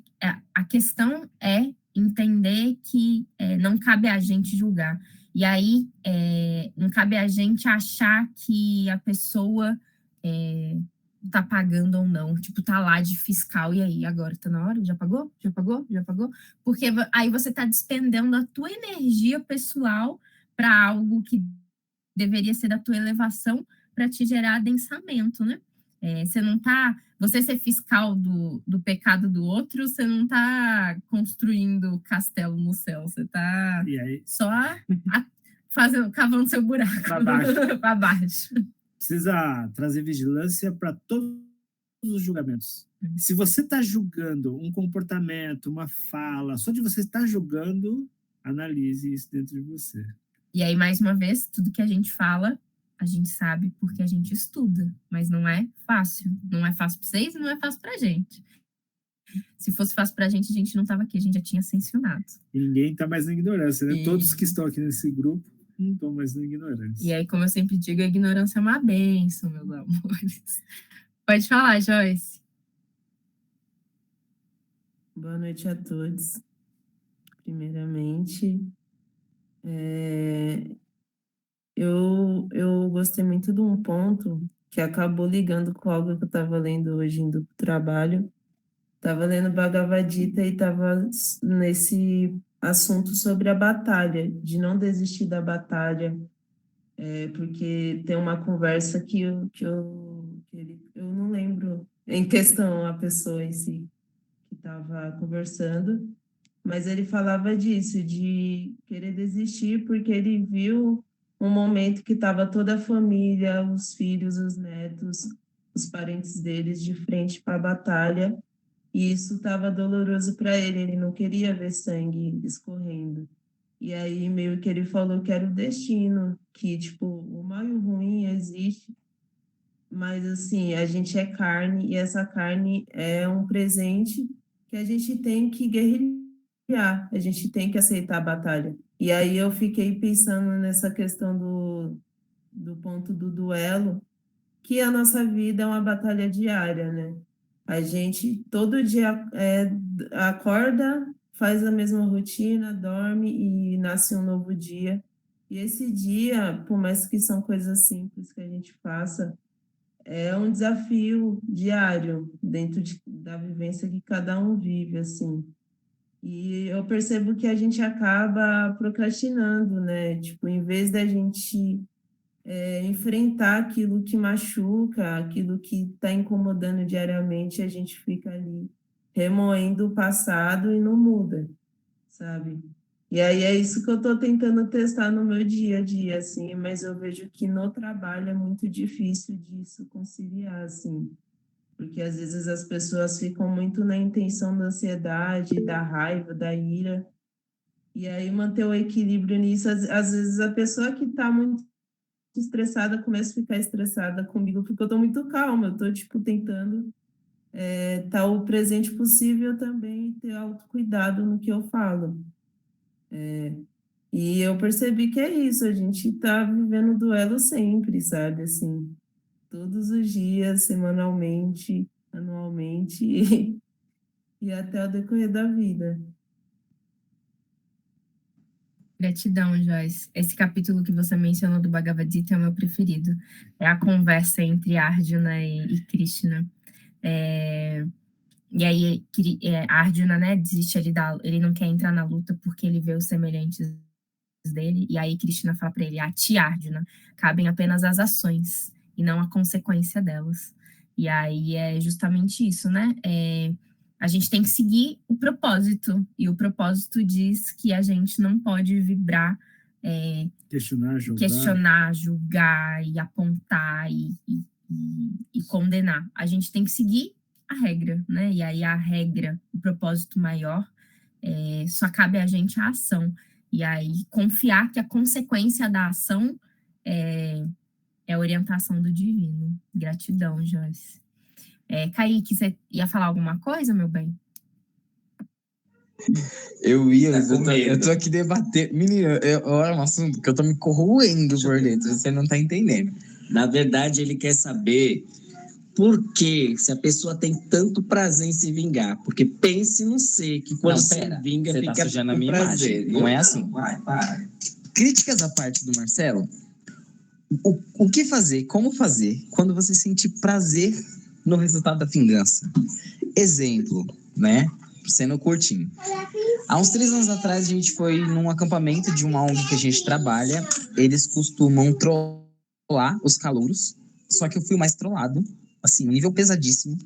a questão é entender que não cabe a gente julgar. E aí não cabe a gente achar que a pessoa tá pagando ou não. Tipo, tá lá de fiscal, e aí, agora tá na hora? Já pagou? Já pagou? Já pagou? Porque aí você tá despendendo a tua energia pessoal para algo que deveria ser da tua elevação para te gerar adensamento, né? Você não tá... Você ser fiscal do pecado do outro, você não tá construindo castelo no céu, você tá só cavando seu buraco para baixo. Para baixo. Precisa trazer vigilância para todos os julgamentos. Se você está julgando um comportamento, uma fala, só de você estar julgando, analise isso dentro de você. E aí, mais uma vez, tudo que a gente fala, a gente sabe porque a gente estuda, mas não é fácil. Não é fácil para vocês e não é fácil para a gente. Se fosse fácil para a gente não estava aqui, a gente já tinha sancionado. E ninguém está mais na ignorância, né? Todos que estão aqui nesse grupo não estão mais na ignorância. E aí, como eu sempre digo, a ignorância é uma bênção, meus amores. Pode falar, Joyce. Boa noite a todos. Primeiramente, eu gostei muito de um ponto que acabou ligando com algo que eu estava lendo hoje indo para o trabalho. Estava lendo Bhagavad Gita e estava nesse assunto sobre a batalha, de não desistir da batalha, porque tem uma conversa que eu não lembro em questão a pessoa em si que estava conversando, mas ele falava disso, de querer desistir porque ele viu um momento que estava toda a família, os filhos, os netos, os parentes deles de frente para a batalha, e isso estava doloroso para ele não queria ver sangue escorrendo. E aí meio que ele falou que era o destino, que tipo, o mal e o ruim existe, mas assim, a gente é carne e essa carne é um presente que a gente tem que guerrear, a gente tem que aceitar a batalha. E aí eu fiquei pensando nessa questão do ponto do duelo, que a nossa vida é uma batalha diária, né? A gente todo dia acorda, faz a mesma rotina, dorme e nasce um novo dia. E esse dia, por mais que são coisas simples que a gente faça, é um desafio diário dentro da vivência que cada um vive, assim. E eu percebo que a gente acaba procrastinando, né? Tipo, em vez da gente enfrentar aquilo que machuca, aquilo que está incomodando diariamente, a gente fica ali remoendo o passado e não muda, sabe? E aí é isso que eu estou tentando testar no meu dia a dia, assim, mas eu vejo que no trabalho é muito difícil disso conciliar, assim, porque às vezes as pessoas ficam muito na intenção da ansiedade, da raiva, da ira, e aí manter o equilíbrio nisso, às vezes a pessoa que está muito estressada começa a ficar estressada comigo, porque eu estou muito calma, eu estou, tipo, tentando estar o presente possível também e ter autocuidado no que eu falo. E eu percebi que é isso, a gente tá vivendo duelo sempre, sabe? Assim, todos os dias, semanalmente, anualmente e até o decorrer da vida. Gratidão, Joyce. Esse capítulo que você mencionou do Bhagavad Gita é o meu preferido. É a conversa entre Arjuna e Krishna. E aí, Arjuna, né, desiste ali ele não quer entrar na luta porque ele vê os semelhantes dele. E aí, Krishna fala para ele: a ti, Arjuna, cabem apenas as ações e não a consequência delas. E aí é justamente isso, né? A gente tem que seguir o propósito, e o propósito diz que a gente não pode vibrar, questionar, julgar e apontar e condenar. A gente tem que seguir a regra, né? E aí a regra, o propósito maior, só cabe a gente a ação. E aí confiar que a consequência da ação é a orientação do divino. Gratidão, Joyce. Kaique, você ia falar alguma coisa, meu bem? Eu tô aqui debatendo. Menina, olha um assunto que eu tô me corroendo por dentro, você não tá entendendo. Na verdade, ele quer saber por que, se a pessoa tem tanto prazer em se vingar. Porque pense no ser, que quando se vinga, você fica tá sujando a com minha prazer. imagem. Não é assim. Vai, para. Críticas à parte do Marcelo, o que fazer, como fazer, quando você sentir prazer no resultado da vingança? Exemplo, né? Sendo curtinho. Há uns 3 anos atrás, a gente foi num acampamento de uma ONG que a gente trabalha. Eles costumam trollar os calouros, só que eu fui o mais trollado, assim, um nível pesadíssimo.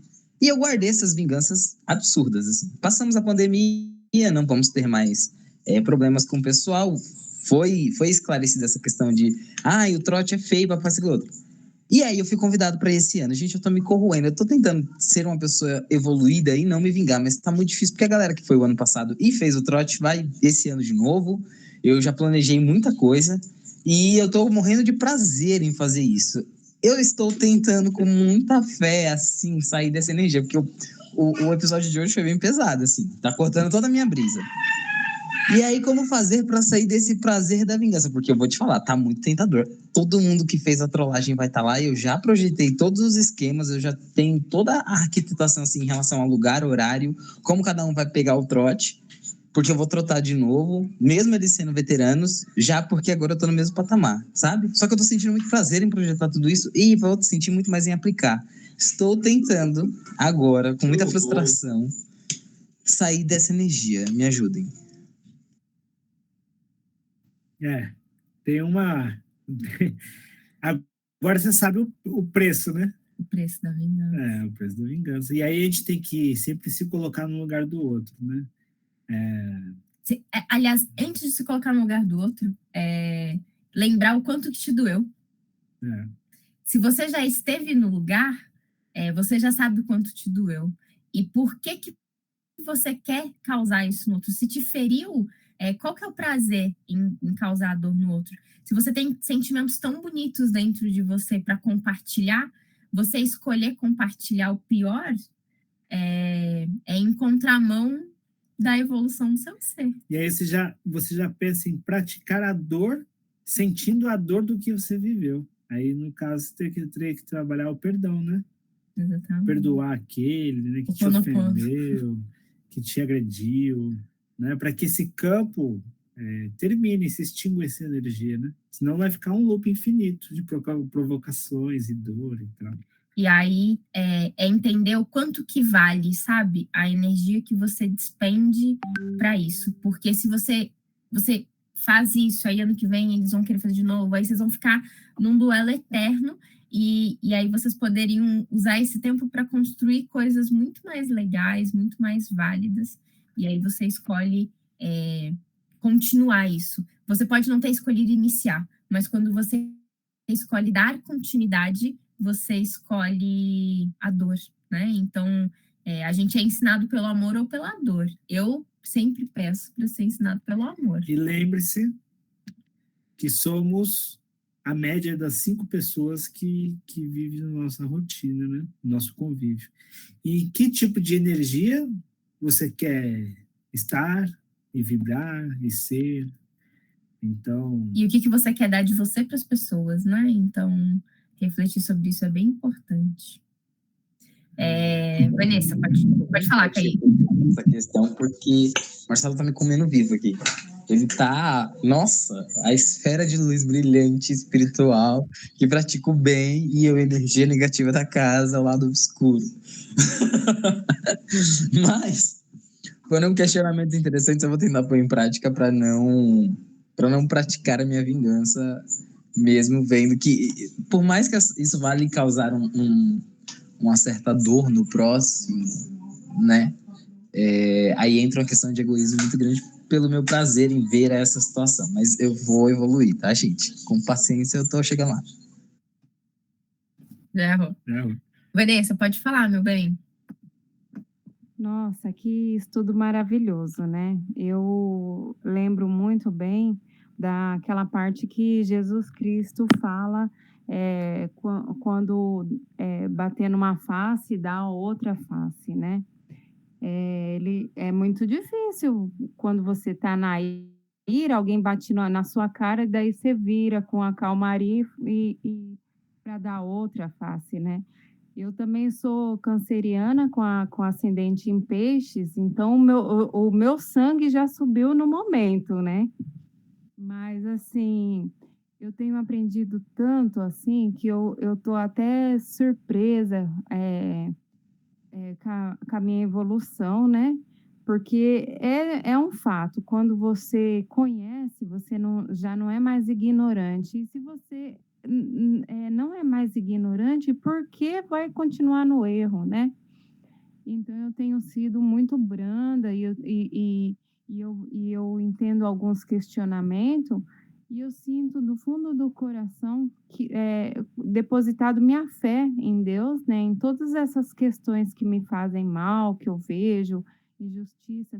E eu guardei essas vinganças absurdas, assim. Passamos a pandemia, não vamos ter mais problemas com o pessoal. Foi esclarecida essa questão de o trote é feio, papai, esse outro. E aí eu fui convidado para esse ano. Gente, eu tô me corroendo. Eu tô tentando ser uma pessoa evoluída e não me vingar, mas tá muito difícil, porque a galera que foi o ano passado e fez o trote vai esse ano de novo. Eu já planejei muita coisa e eu tô morrendo de prazer em fazer isso. Eu estou tentando com muita fé, assim, sair dessa energia, porque o episódio de hoje foi bem pesado, assim. Tá cortando toda a minha brisa. E aí, como fazer para sair desse prazer da vingança? Porque eu vou te falar, tá muito tentador. Todo mundo que fez a trollagem vai estar lá. Eu já projetei todos os esquemas, eu já tenho toda a arquitetação assim, em relação ao lugar, horário, como cada um vai pegar o trote. Porque eu vou trotar de novo, mesmo eles sendo veteranos, já porque agora eu tô no mesmo patamar, sabe? Só que eu tô sentindo muito prazer em projetar tudo isso e vou sentir muito mais em aplicar. Estou tentando agora, com muita frustração, sair dessa energia. Me ajudem. Tem uma... Agora você sabe o preço, né? O preço da vingança. O preço da vingança. E aí a gente tem que sempre se colocar no lugar do outro, né? Aliás, antes de se colocar no lugar do outro, lembrar o quanto que te doeu. Se você já esteve no lugar, você já sabe o quanto te doeu. E por que você quer causar isso no outro? Se te feriu, qual que é o prazer em causar dor no outro? Se você tem sentimentos tão bonitos dentro de você para compartilhar, você escolher compartilhar o pior é em contramão da evolução do seu ser. E aí você já pensa em praticar a dor, sentindo a dor do que você viveu. Aí, no caso, você teria que trabalhar o perdão, né? Exatamente. Perdoar aquele, né, que te ofendeu, que te agrediu, né? Para que esse campo termine, se extingue essa energia, né? Senão vai ficar um loop infinito de provocações e dor e tal. E aí entender o quanto que vale, sabe? A energia que você despende para isso. Porque se você faz isso, aí ano que vem eles vão querer fazer de novo, aí vocês vão ficar num duelo eterno e aí vocês poderiam usar esse tempo para construir coisas muito mais legais, muito mais válidas. E aí você escolhe continuar isso. Você pode não ter escolhido iniciar, mas quando você escolhe dar continuidade, você escolhe a dor, né? Então, a gente é ensinado pelo amor ou pela dor. Eu sempre peço para ser ensinado pelo amor. E lembre-se que somos a média das 5 pessoas que vivem na nossa rotina, né? No nosso convívio. E que tipo de energia você quer estar e vibrar e ser? Então, E o que você quer dar de você para as pessoas, né? Então, refletir sobre isso é bem importante. Vanessa, pode falar, Kaique. Essa questão, porque o Marcelo tá me comendo vivo aqui. Ele tá, nossa, a esfera de luz brilhante espiritual que pratica o bem e a energia negativa da casa, o lado obscuro. Mas, quando é um questionamento interessante, eu vou tentar pôr em prática para não praticar a minha vingança, mesmo vendo que, por mais que isso vá lhe causar uma certa dor no próximo, né? Aí entra uma questão de egoísmo muito grande pelo meu prazer em ver essa situação. Mas eu vou evoluir, tá, gente? Com paciência eu tô chegando lá. Vanessa, pode falar, meu bem. Nossa, que estudo maravilhoso, né? Eu lembro muito bem daquela parte que Jesus Cristo fala quando bater numa face, dá a outra face, né? Ele é muito difícil quando você está na ira, alguém bate na sua cara, e daí você vira com a calmaria e para dar outra face, né? Eu também sou canceriana com ascendente em peixes, então o meu sangue já subiu no momento, né? Mas, assim, eu tenho aprendido tanto, assim, que eu tô até surpresa, com a minha evolução, né? Porque é um fato, quando você conhece, você já não é mais ignorante. E se você não é mais ignorante, por que vai continuar no erro, né? Então, eu tenho sido muito branda e eu entendo alguns questionamentos e eu sinto do fundo do coração que depositado minha fé em Deus, né, em todas essas questões que me fazem mal, que eu vejo, injustiça,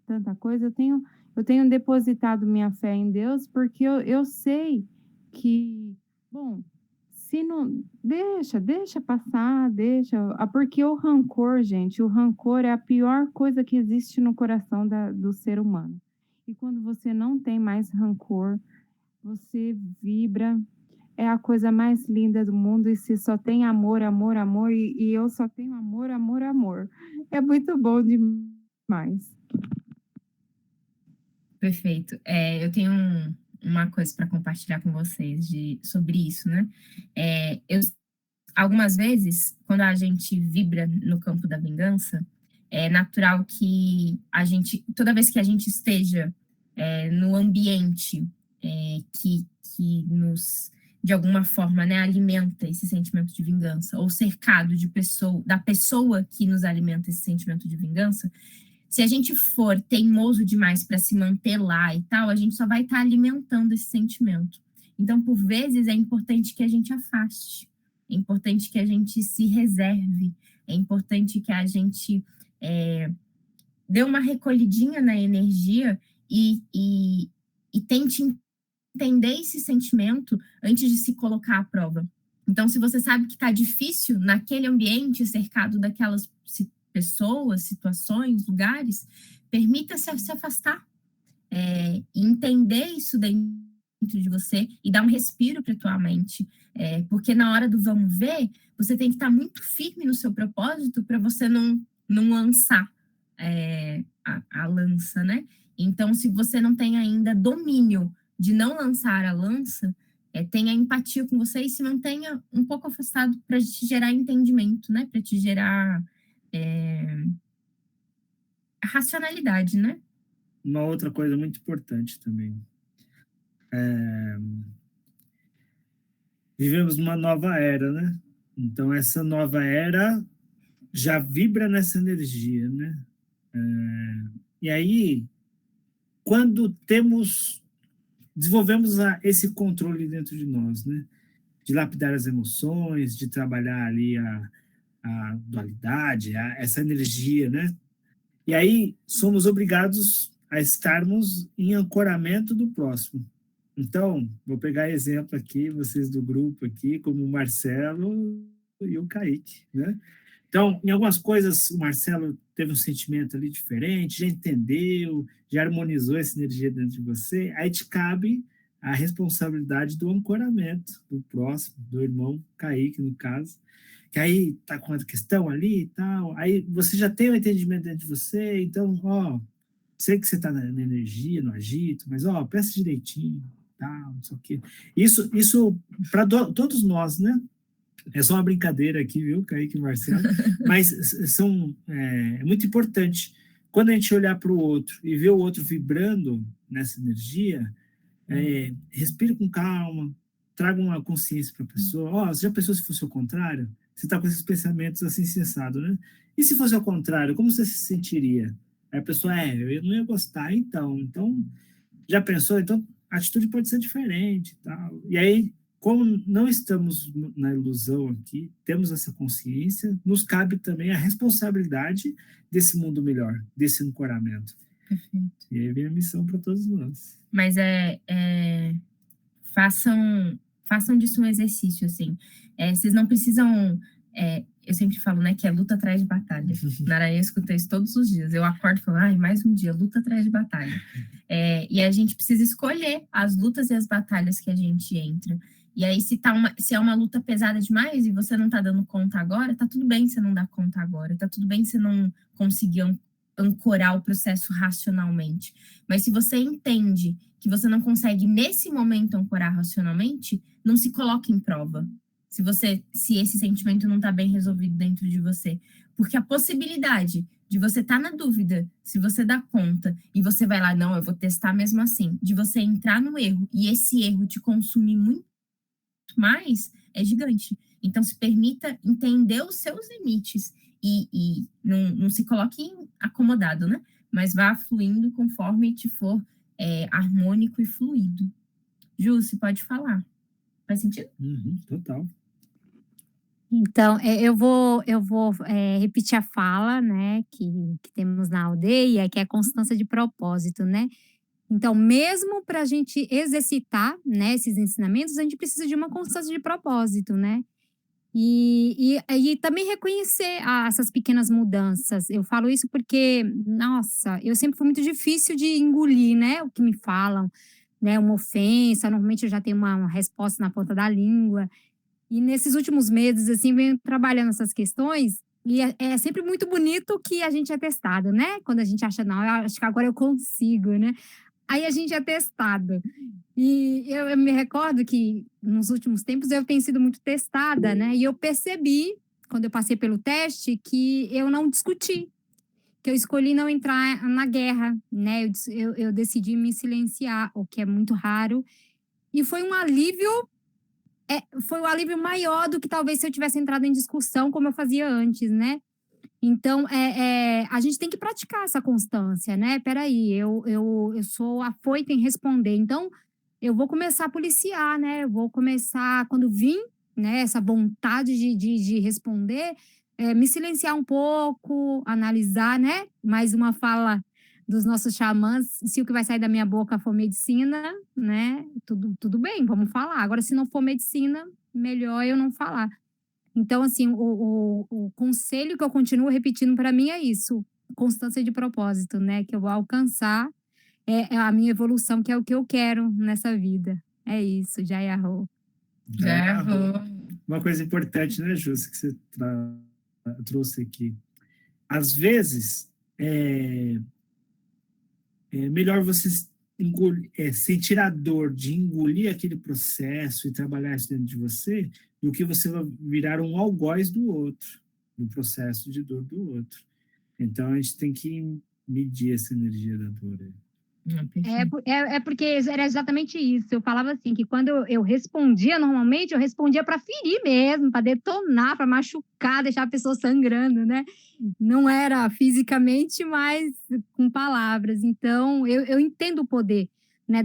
tanta coisa, eu tenho depositado minha fé em Deus porque eu sei que, bom, se não deixa passar, deixa. Porque o rancor, gente, o rancor é a pior coisa que existe no coração do ser humano. E quando você não tem mais rancor, você vibra, é a coisa mais linda do mundo, e se só tem amor, amor, amor, e eu só tenho amor, amor, amor. É muito bom demais. Perfeito. Eu tenho uma coisa para compartilhar com vocês sobre isso, né? Algumas vezes, quando a gente vibra no campo da vingança, é natural que toda vez que a gente esteja no ambiente que nos, de alguma forma, né, alimenta esse sentimento de vingança, ou cercado da pessoa que nos alimenta esse sentimento de vingança, se a gente for teimoso demais para se manter lá e tal, a gente só vai estar alimentando esse sentimento. Então, por vezes, é importante que a gente afaste. É importante que a gente se reserve, é importante que a gente dê uma recolhidinha na energia e tente entender esse sentimento antes de se colocar à prova. Então, se você sabe que está difícil naquele ambiente cercado daquelas pessoas, situações, lugares, permita-se se afastar e entender isso dentro de você e dar um respiro para a tua mente, porque na hora do vamos ver, você tem que estar muito firme no seu propósito para você não lançar a lança, né? Então, se você não tem ainda domínio de não lançar a lança, tenha empatia com você e se mantenha um pouco afastado para te gerar entendimento, né? Para te gerar racionalidade, né? uma outra coisa muito importante também. Vivemos numa nova era, né? Então, essa nova era já vibra nessa energia, né? E aí, quando desenvolvemos esse controle dentro de nós, né? De lapidar as emoções, de trabalhar ali a dualidade, essa energia, né? E aí, somos obrigados a estarmos em ancoramento do próximo. Então, vou pegar exemplo aqui, vocês do grupo aqui, como o Marcelo e o Kaique, né? Então, em algumas coisas, o Marcelo teve um sentimento ali diferente, já entendeu, já harmonizou essa energia dentro de você, aí te cabe a responsabilidade do ancoramento do próximo, do irmão Kaique, no caso, que aí tá com a questão ali e tal, aí você já tem o entendimento dentro de você, então, sei que você tá na energia, no agito, mas, pensa direitinho, tal, não sei o quê. Isso para todos nós, né? É só uma brincadeira aqui, viu, Kaique e Marcelo? Mas é muito importante. Quando a gente olhar para o outro e ver o outro vibrando nessa energia, respire com calma, traga uma consciência para a pessoa. Você já pensou se fosse o contrário? Você está com esses pensamentos assim, sensados, né? E se fosse ao contrário, como você se sentiria? Aí a pessoa, eu não ia gostar, então. Então, já pensou? Então, a atitude pode ser diferente. Tal. E aí, como não estamos na ilusão aqui, temos essa consciência, nos cabe também a responsabilidade desse mundo melhor, desse ancoramento. Perfeito. E aí vem a missão para todos nós. Mas façam disso um exercício, assim. Vocês não precisam... eu sempre falo, né, que é luta atrás de batalha. Na Aranha eu escuto isso todos os dias. Eu acordo e falo, mais um dia, luta atrás de batalha. E a gente precisa escolher as lutas e as batalhas que a gente entra. E aí, se é uma luta pesada demais e você não tá dando conta agora, tá tudo bem você não dar conta agora, tá tudo bem você não conseguir ancorar o processo racionalmente. Mas se você entende que você não consegue, nesse momento, ancorar racionalmente, não se coloque em prova. Se esse sentimento não tá bem resolvido dentro de você. Porque a possibilidade de você estar na dúvida, se você dá conta, e você vai lá, não, eu vou testar mesmo assim, de você entrar no erro, e esse erro te consumir muito mais, é gigante. Então, se permita entender os seus limites e não se coloque acomodado, né? Mas vá fluindo conforme te for harmônico e fluido. Ju, você pode falar. Faz sentido? Total. Então, eu vou repetir a fala, né, que temos na aldeia, que é a constância de propósito, né? Então, mesmo para a gente exercitar, né, esses ensinamentos, a gente precisa de uma constância de propósito, né? E também reconhecer essas pequenas mudanças. Eu falo isso porque, nossa, eu sempre fui muito difícil de engolir, né, o que me falam, né, uma ofensa, normalmente eu já tenho uma resposta na ponta da língua. E nesses últimos meses, assim, venho trabalhando essas questões, e é sempre muito bonito que a gente é testado, né? Quando a gente acha, não, eu acho que agora eu consigo, né? Aí a gente é testado. E eu me recordo que nos últimos tempos eu tenho sido muito testada, né? E eu percebi, quando eu passei pelo teste, que eu não discuti, que eu escolhi não entrar na guerra, né? Eu decidi me silenciar, o que é muito raro. E foi um alívio maior do que talvez se eu tivesse entrado em discussão como eu fazia antes, né? Então, a gente tem que praticar essa constância, né? Peraí, eu sou afoita em responder, então eu vou começar a policiar, né? Eu vou começar, quando vir, né, essa vontade de responder, me silenciar um pouco, analisar, né? Mais uma fala dos nossos xamãs, se o que vai sair da minha boca for medicina, né? Tudo bem, vamos falar. Agora, se não for medicina, melhor eu não falar. Então, assim, o conselho que eu continuo repetindo para mim é isso, constância de propósito, né? Que eu vou alcançar a minha evolução, que é o que eu quero nessa vida. É isso, já errou. Já errou. Uma coisa importante, né, Júcia, que você trouxe aqui. Às vezes, é melhor você sentir a dor de engolir aquele processo e trabalhar isso dentro de você, do que você vai virar um algoz do outro, do processo de dor do outro. Então, a gente tem que medir essa energia da dor. Porque era exatamente isso. Eu falava assim, que quando eu respondia, normalmente, eu respondia para ferir mesmo, para detonar, para machucar, deixar a pessoa sangrando, né? Não era fisicamente, mas com palavras. Então, eu entendo o poder, né,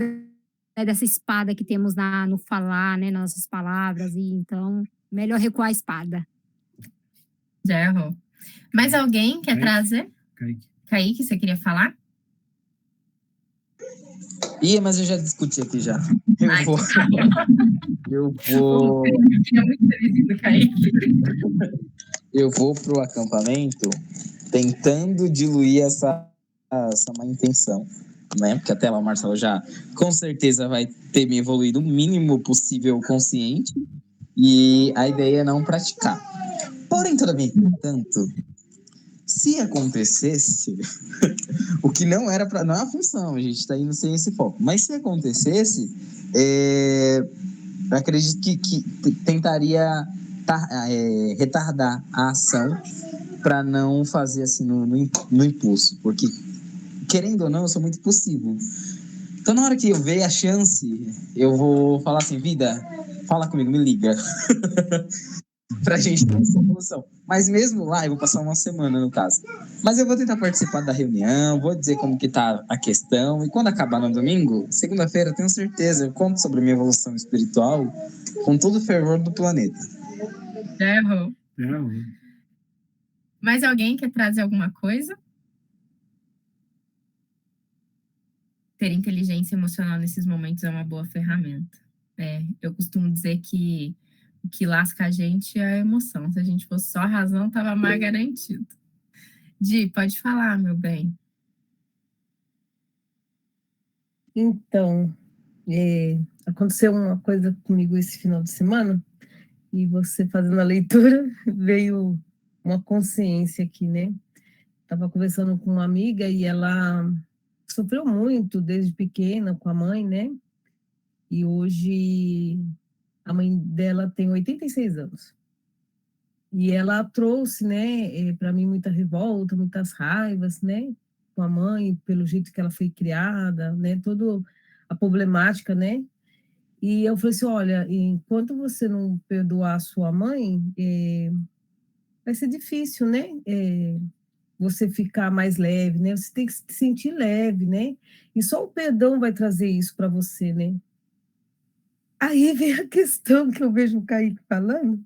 dessa espada que temos no falar, né, nas nossas palavras. E então, melhor recuar a espada. Já errou. Mais alguém quer trazer? Kaique, você queria falar? Mas eu já discuti aqui já. eu vou pro acampamento tentando diluir essa má intenção, né? Porque até lá o Marcelo já com certeza vai ter me evoluído o mínimo possível consciente, e a ideia é não praticar. Porém, todavia, tanto, se acontecesse, o que não era não é a função, a gente está indo sem esse foco, mas se acontecesse, eu acredito que tentaria retardar a ação para não fazer assim no impulso, porque querendo ou não, eu sou muito impulsivo. Então, na hora que eu ver a chance, eu vou falar assim: vida, fala comigo, me liga. Pra gente ter essa evolução. Mas mesmo lá, eu vou passar uma semana, no caso. Mas eu vou tentar participar da reunião, vou dizer como que tá a questão, e quando acabar no domingo, segunda-feira, tenho certeza, eu conto sobre a minha evolução espiritual com todo o fervor do planeta. Errou. Errou. Mais alguém quer trazer alguma coisa? Ter inteligência emocional nesses momentos é uma boa ferramenta. Eu costumo dizer que o que lasca a gente é a emoção. Se a gente fosse só a razão, estava mais garantido. Di, pode falar, meu bem. Então, aconteceu uma coisa comigo esse final de semana, e você fazendo a leitura, veio uma consciência aqui, né? Estava conversando com uma amiga e ela sofreu muito desde pequena com a mãe, né? E hoje a mãe dela tem 86 anos. E ela trouxe, né, para mim muita revolta, muitas raivas, né, com a mãe, pelo jeito que ela foi criada, né, toda a problemática, né? E eu falei assim: olha, enquanto você não perdoar a sua mãe, vai ser difícil, né? Você ficar mais leve, né? Você tem que se sentir leve, né? E só o perdão vai trazer isso para você, né? Aí vem a questão que eu vejo o Kaique falando,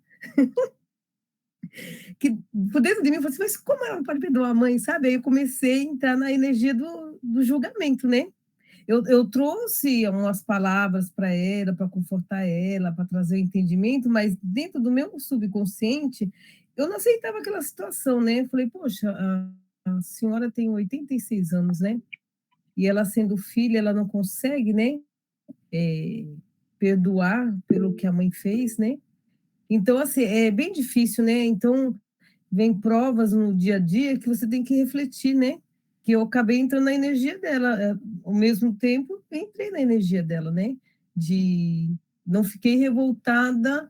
que por dentro de mim eu falei assim: mas como ela pode perdoar a mãe, sabe? Aí eu comecei a entrar na energia do julgamento, né? Eu trouxe umas palavras para ela, para confortar ela, para trazer o entendimento, mas dentro do meu subconsciente, eu não aceitava aquela situação, né? Eu falei: poxa, a senhora tem 86 anos, né? E ela sendo filha, ela não consegue, né? Perdoar pelo que a mãe fez, né? Então, assim, é bem difícil, né? Então, vem provas no dia a dia que você tem que refletir, né? Que eu acabei entrando na energia dela, ao mesmo tempo, entrei na energia dela, né? Não fiquei revoltada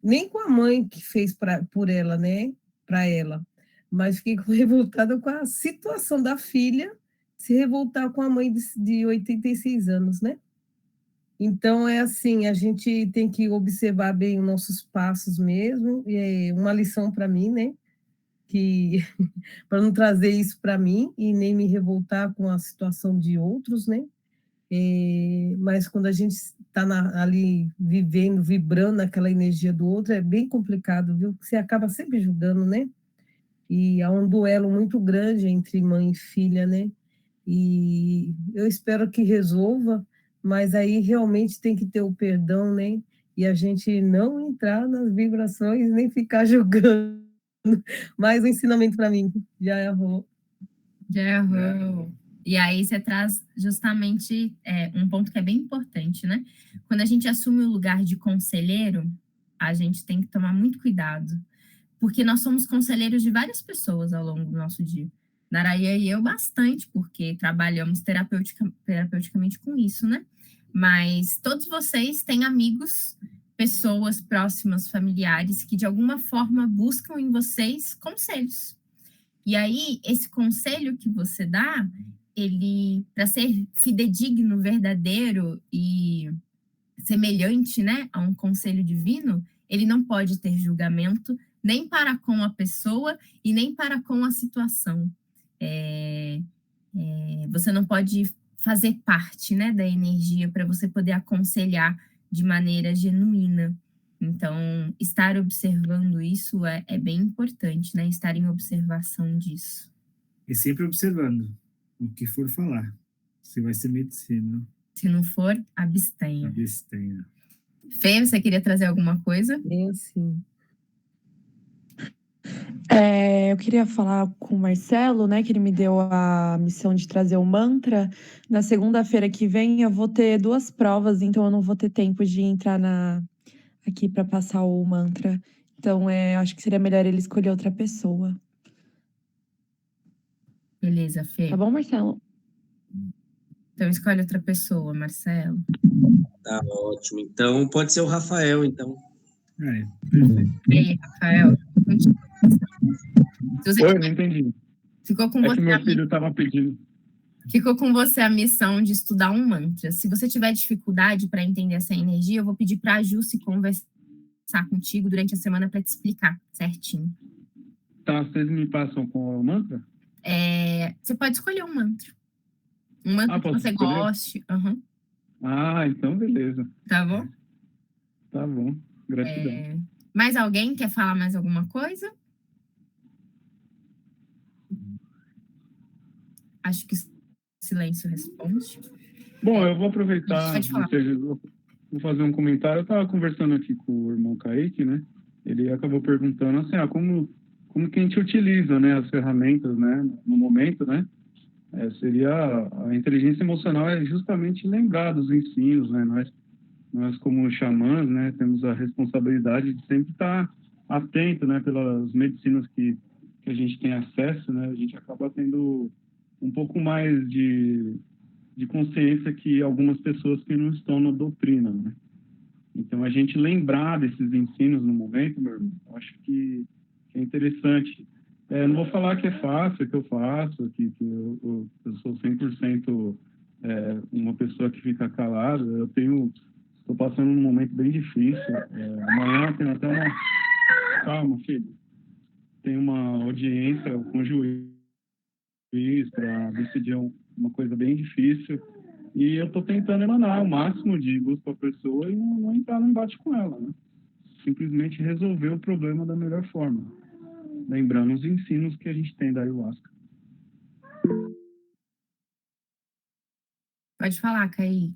nem com a mãe que fez por ela, né? Para ela, mas fiquei revoltada com a situação da filha se revoltar com a mãe de 86 anos, né? Então, é assim, a gente tem que observar bem os nossos passos mesmo, e é uma lição para mim, né? Que para não trazer isso para mim e nem me revoltar com a situação de outros, né? Mas quando a gente está ali vivendo, vibrando naquela energia do outro, é bem complicado, viu? Você acaba sempre julgando, né? E há um duelo muito grande entre mãe e filha, né? E eu espero que resolva, mas aí realmente tem que ter o perdão, né? E a gente não entrar nas vibrações, nem ficar julgando. Mais um ensinamento para mim. Já errou. E aí você traz justamente um ponto que é bem importante, né? Quando a gente assume o lugar de conselheiro, a gente tem que tomar muito cuidado, porque nós somos conselheiros de várias pessoas ao longo do nosso dia. Naraia e eu bastante, porque trabalhamos terapeuticamente com isso, né? Mas todos vocês têm amigos, pessoas próximas, familiares, que de alguma forma buscam em vocês conselhos. E aí, esse conselho que você dá, ele, para ser fidedigno, verdadeiro e semelhante, né, a um conselho divino, ele não pode ter julgamento nem para com a pessoa e nem para com a situação. Você não pode fazer parte, né, da energia para você poder aconselhar de maneira genuína. Então, estar observando isso é bem importante, né? Estar em observação disso. E sempre observando o que for falar. Se vai ser medicina. Se não for, abstenha. Abstenha. Fê, você queria trazer alguma coisa? Eu sim. Eu queria falar com o Marcelo, né, que ele me deu a missão de trazer o mantra. Na segunda-feira que vem eu vou ter 2 provas, então eu não vou ter tempo de entrar aqui para passar o mantra. Então, acho que seria melhor ele escolher outra pessoa. Beleza, Fê. Tá bom, Marcelo? Então escolhe outra pessoa, Marcelo. Tá ótimo. Então, pode ser o Rafael, então. Perfeito. E aí, Rafael? Se você Oi, não entendi. ficou com É que você meu filho estava pedindo. Ficou com você a missão de estudar um mantra. Se você tiver dificuldade para entender essa energia, eu vou pedir para a Ju se conversar contigo durante a semana para te explicar certinho. Tá, vocês me passam com o mantra? Você pode escolher um mantra. Um mantra que posso você escolher? goste. Uhum. Então beleza. Tá bom? Tá bom. Gratidão. Mais alguém quer falar mais alguma coisa? Acho que o silêncio responde. Bom, eu vou aproveitar, Pode falar. vou fazer um comentário. Eu estava conversando aqui com o irmão Kaique, né? Ele acabou perguntando assim, como que a gente utiliza, né, as ferramentas, né, no momento, né? Seria a inteligência emocional é justamente lembrar dos ensinos, né? Nós como xamãs, né, temos a responsabilidade de sempre estar atento, né, pelas medicinas que a gente tem acesso, né? A gente acaba tendo um pouco mais de consciência que algumas pessoas que não estão na doutrina, né? Então, a gente lembrar desses ensinos no momento, meu irmão, eu acho que é interessante. Não vou falar que é fácil, que eu faço, que eu sou 100% uma pessoa que fica calada. Estou passando um momento bem difícil. Amanhã tem até uma... Calma, filho. Tem uma audiência com o juiz para decidir uma coisa bem difícil. E eu estou tentando emanar o máximo de luz para a pessoa e não entrar no embate com ela, né? Simplesmente resolver o problema da melhor forma. Lembrando os ensinos que a gente tem da ayahuasca. Pode falar, Kaique.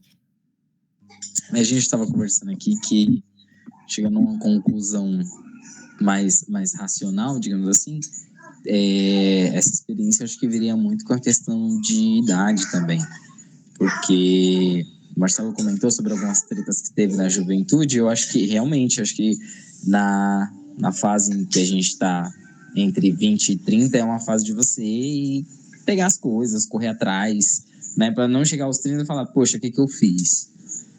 A gente estava conversando aqui que chegando a uma conclusão mais racional, digamos assim, essa experiência acho que viria muito com a questão de idade também, porque o Marcelo comentou sobre algumas tretas que teve na juventude. Eu acho que realmente, na fase em que a gente está entre 20 e 30 é uma fase de você ir pegar as coisas, correr atrás, né, para não chegar aos 30 e falar, poxa, o que eu fiz?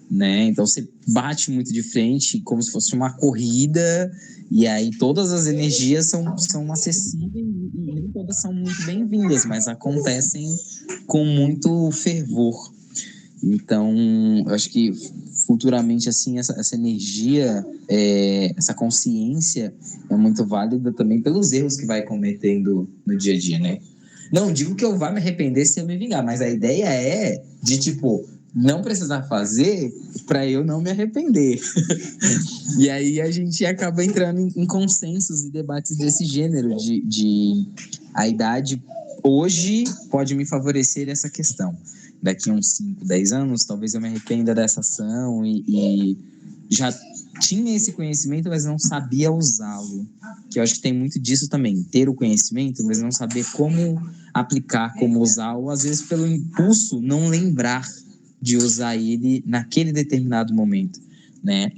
Né? Então você bate muito de frente como se fosse uma corrida, e aí todas as energias são acessíveis e nem todas são muito bem-vindas, mas acontecem com muito fervor. Então eu acho que futuramente assim essa energia, essa consciência é muito válida também pelos erros que vai cometendo no dia a dia, né? Não digo que eu vá me arrepender se eu me vingar, mas a ideia é de tipo não precisar fazer para eu não me arrepender. E aí a gente acaba entrando em consensos e debates desse gênero de a idade hoje pode me favorecer essa questão. Daqui a uns 5, 10 anos, talvez eu me arrependa dessa ação e já tinha esse conhecimento, mas não sabia usá-lo. Que eu acho que tem muito disso também, ter o conhecimento, mas não saber como aplicar, como usar, ou às vezes pelo impulso não lembrar de usar ele naquele determinado momento, né?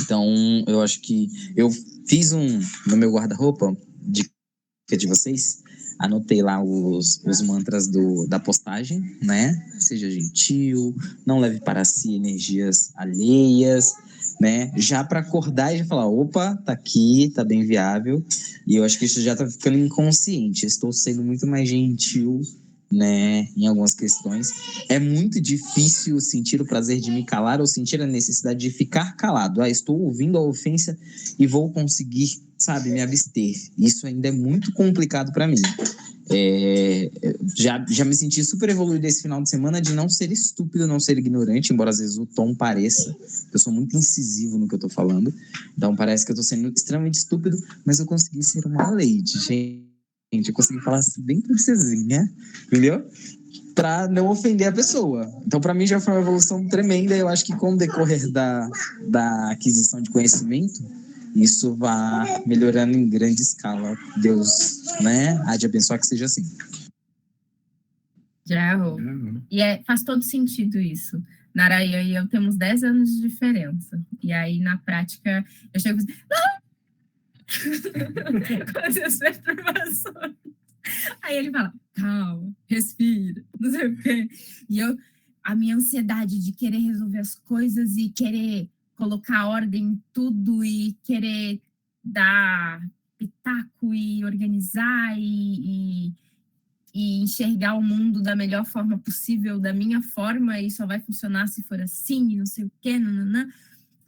Então, eu acho que eu fiz no meu guarda-roupa, de vocês, anotei lá os mantras da postagem, né? Seja gentil, não leve para si energias alheias, né? Já para acordar e já falar, opa, tá aqui, tá bem viável. E eu acho que isso já tá ficando inconsciente. Estou sendo muito mais gentil, né, em algumas questões. É muito difícil sentir o prazer de me calar ou sentir a necessidade de ficar calado. Estou ouvindo a ofensa e vou conseguir, sabe, me abster. Isso ainda é muito complicado para mim. Já me senti super evoluído esse final de semana de não ser estúpido, não ser ignorante, embora às vezes o tom pareça. Eu sou muito incisivo no que eu tô falando, então parece que eu tô sendo extremamente estúpido, mas eu consegui ser uma lady, gente, eu consegui falar assim, bem princesinha, entendeu? Pra não ofender a pessoa. Então, pra mim, já foi uma evolução tremenda. Eu acho que com o decorrer da aquisição de conhecimento, isso vá melhorando em grande escala. Deus, né, há de abençoar que seja assim. Já errou. E faz todo sentido isso. Naraia e eu temos 10 anos de diferença. E aí, na prática, eu chego assim, com as perturbações. Aí ele fala, calma, respira, não sei o quê. E a minha ansiedade de querer resolver as coisas e querer colocar ordem em tudo e querer dar pitaco e organizar e enxergar o mundo da melhor forma possível, da minha forma, e só vai funcionar se for assim, não sei o quê, nananã.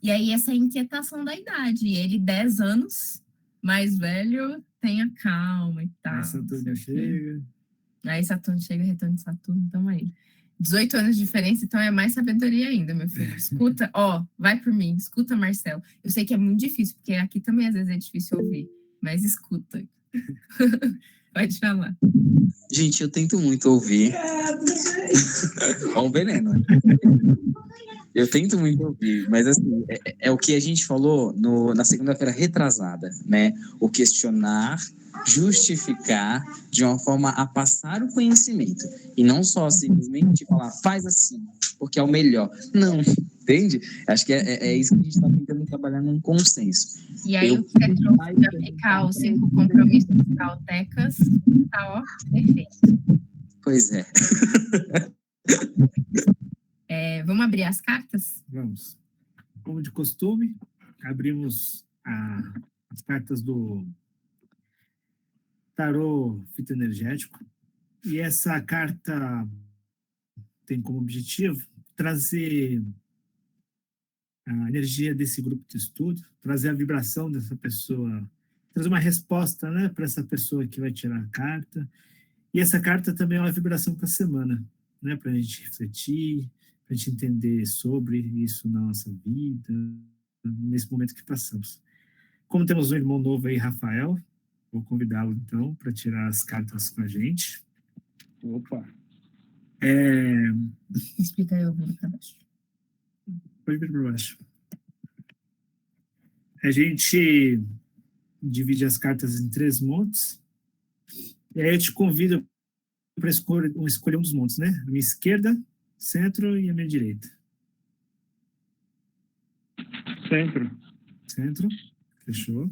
E aí essa inquietação da idade. E ele, 10 anos, mais velho, tenha calma e tal. Aí Saturno chega. Aí Saturno chega, retorno de Saturno, então aí. 18 anos de diferença, então é mais sabedoria ainda, meu filho. Escuta, vai por mim, escuta, Marcelo. Eu sei que é muito difícil, porque aqui também às vezes é difícil ouvir, mas escuta. Pode falar. Gente, eu tento muito ouvir. Olha o veneno. Eu tento muito ouvir, mas assim, é o que a gente falou na segunda-feira retrasada, né? O questionar, justificar de uma forma a passar o conhecimento. E não só simplesmente falar, faz assim, porque é o melhor. Não, entende? Acho que é isso que a gente está tentando trabalhar num consenso. E aí o que você trouxe de aplicar os 5 compromissos caltecas, tá, perfeito. Pois é. Vamos abrir as cartas? Vamos. Como de costume, abrimos as cartas do tarô fitoenergético. E essa carta tem como objetivo trazer a energia desse grupo de estudo, trazer a vibração dessa pessoa, trazer uma resposta, né, para essa pessoa que vai tirar a carta. E essa carta também é uma vibração para a semana, né, para a gente refletir, para a gente entender sobre isso na nossa vida, nesse momento que passamos. Como temos um irmão novo aí, Rafael, vou convidá-lo, então, para tirar as cartas com a gente. Opa! Explica aí, eu vou para baixo. Pode vir para baixo. A gente divide as cartas em 3 montes, e aí eu te convido para escolher um dos montes, né? A minha esquerda, centro e a minha direita. Centro, fechou.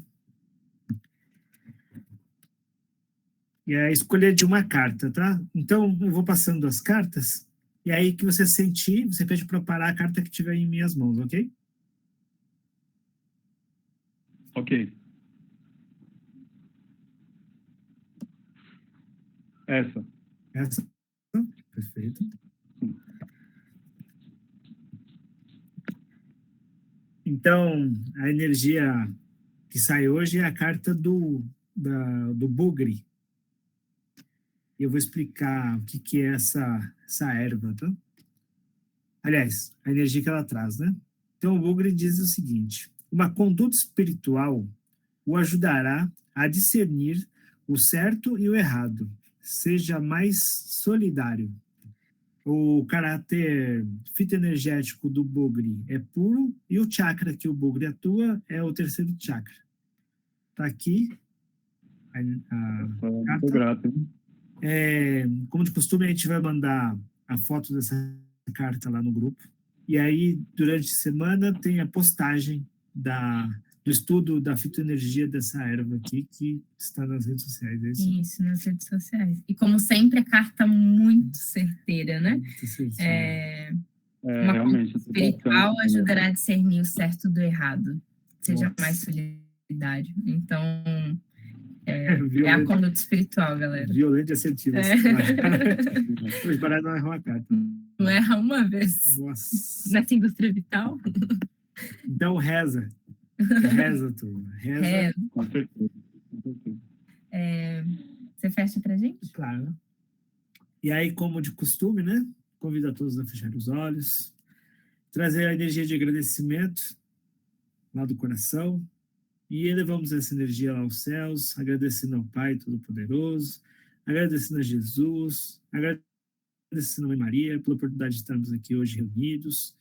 E aí escolher de uma carta, tá? Então, eu vou passando as cartas, e aí que você sentir, você pede para parar a carta que tiver em minhas mãos, ok? Ok. Essa. Perfeito. Então, a energia que sai hoje é a carta do bugre. E eu vou explicar o que é essa erva, tá? Aliás, a energia que ela traz, né? Então, o bugre diz o seguinte: uma conduta espiritual o ajudará a discernir o certo e o errado. Seja mais solidário. O caráter fitoenergético do bugre é puro e o chakra que o bugre atua é o 3º chakra. Tá aqui a carta. Muito grato, hein? Como de costume, a gente vai mandar a foto dessa carta lá no grupo. E aí, durante a semana, tem a postagem do estudo da fitoenergia dessa erva aqui, que está nas redes sociais. É isso? Isso, nas redes sociais. E como sempre, a carta muito certeira, né? Muito certeira. Uma realmente, conduta espiritual ajudará a discernir o certo do errado. Seja mais solidário. Então, é a conduta espiritual, galera. Violento e assertivo. Vamos parar de não errar uma carta. Não erra uma vez. Nossa. Nessa indústria vital. Então, reza. Reza, turma. Reza. Com certeza. Você fecha pra gente? Claro. E aí, como de costume, né? Convido a todos a fechar os olhos, trazer a energia de agradecimento lá do coração e elevamos essa energia lá aos céus, agradecendo ao Pai Todo-Poderoso, agradecendo a Jesus, agradecendo a Mãe Maria pela oportunidade de estarmos aqui hoje reunidos,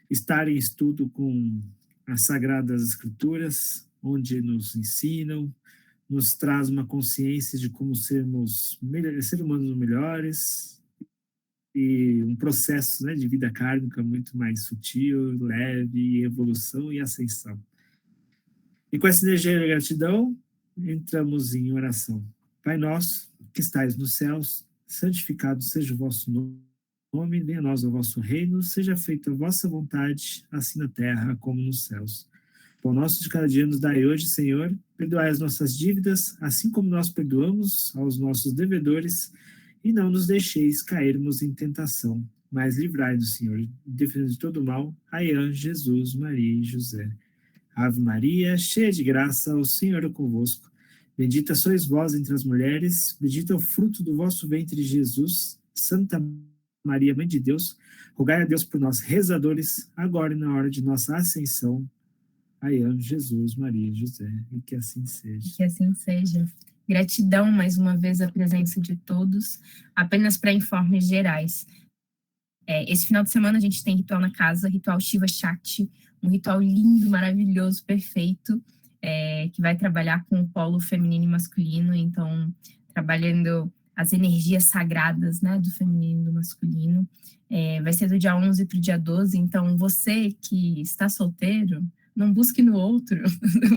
estar em estudo com as Sagradas Escrituras, onde nos ensinam, nos traz uma consciência de como sermos seres humanos melhores e um processo, né, de vida kármica muito mais sutil, leve, evolução e ascensão. E com essa energia de gratidão, entramos em oração. Pai nosso, que estais nos céus, santificado seja o vosso nome, venha a nós o vosso reino, seja feita a vossa vontade, assim na terra como nos céus. O pão nosso de cada dia nos dai hoje, Senhor, perdoai as nossas dívidas, assim como nós perdoamos aos nossos devedores, e não nos deixeis cairmos em tentação, mas livrai-nos, Senhor, defendendo de todo mal, Aian, Jesus, Maria e José. Ave Maria, cheia de graça, o Senhor é convosco. Bendita sois vós entre as mulheres, bendito é o fruto do vosso ventre, Jesus. Santa Maria, Mãe de Deus, rogai a Deus por nós, rezadores, agora e na hora de nossa ascensão. Aian, Jesus, Maria e José. E que assim seja. Que assim seja. Gratidão, mais uma vez, a presença de todos. Apenas para informes gerais. Esse final de semana a gente tem ritual na casa, ritual Shiva Shakti, um ritual lindo, maravilhoso, perfeito, que vai trabalhar com o polo feminino e masculino, então, trabalhando as energias sagradas, né, do feminino e do masculino. Vai ser do dia 11 para o dia 12, então você que está solteiro, não busque no outro,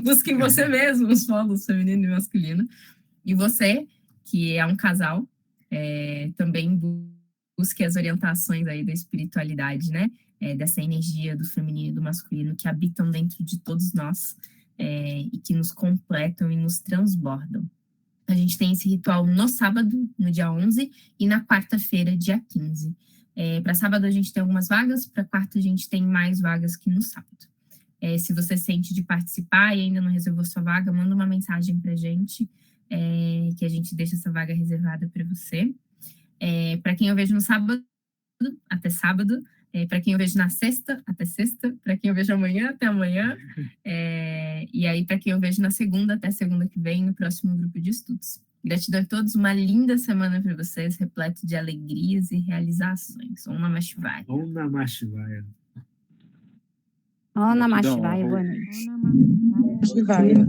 busque em você mesmo os polos feminino e masculino. E você, que é um casal, também busque as orientações aí da espiritualidade, né? Dessa energia do feminino e do masculino que habitam dentro de todos nós e que nos completam e nos transbordam. A gente tem esse ritual no sábado, no dia 11, e na quarta-feira, dia 15. Para sábado a gente tem algumas vagas, para quarta a gente tem mais vagas que no sábado. Se você sente de participar e ainda não reservou sua vaga, manda uma mensagem para a gente, que a gente deixa essa vaga reservada para você. Para quem eu vejo no sábado, até sábado. Para quem eu vejo na sexta, até sexta. Para quem eu vejo amanhã, até amanhã. E aí, para quem eu vejo na segunda, até segunda que vem, no próximo grupo de estudos. Gratidão a todos, uma linda semana para vocês, repleto de alegrias e realizações. Om Namah Shivaya. Om Namah Shivaya. Om Namah Shivaya, boa noite. Shivaya.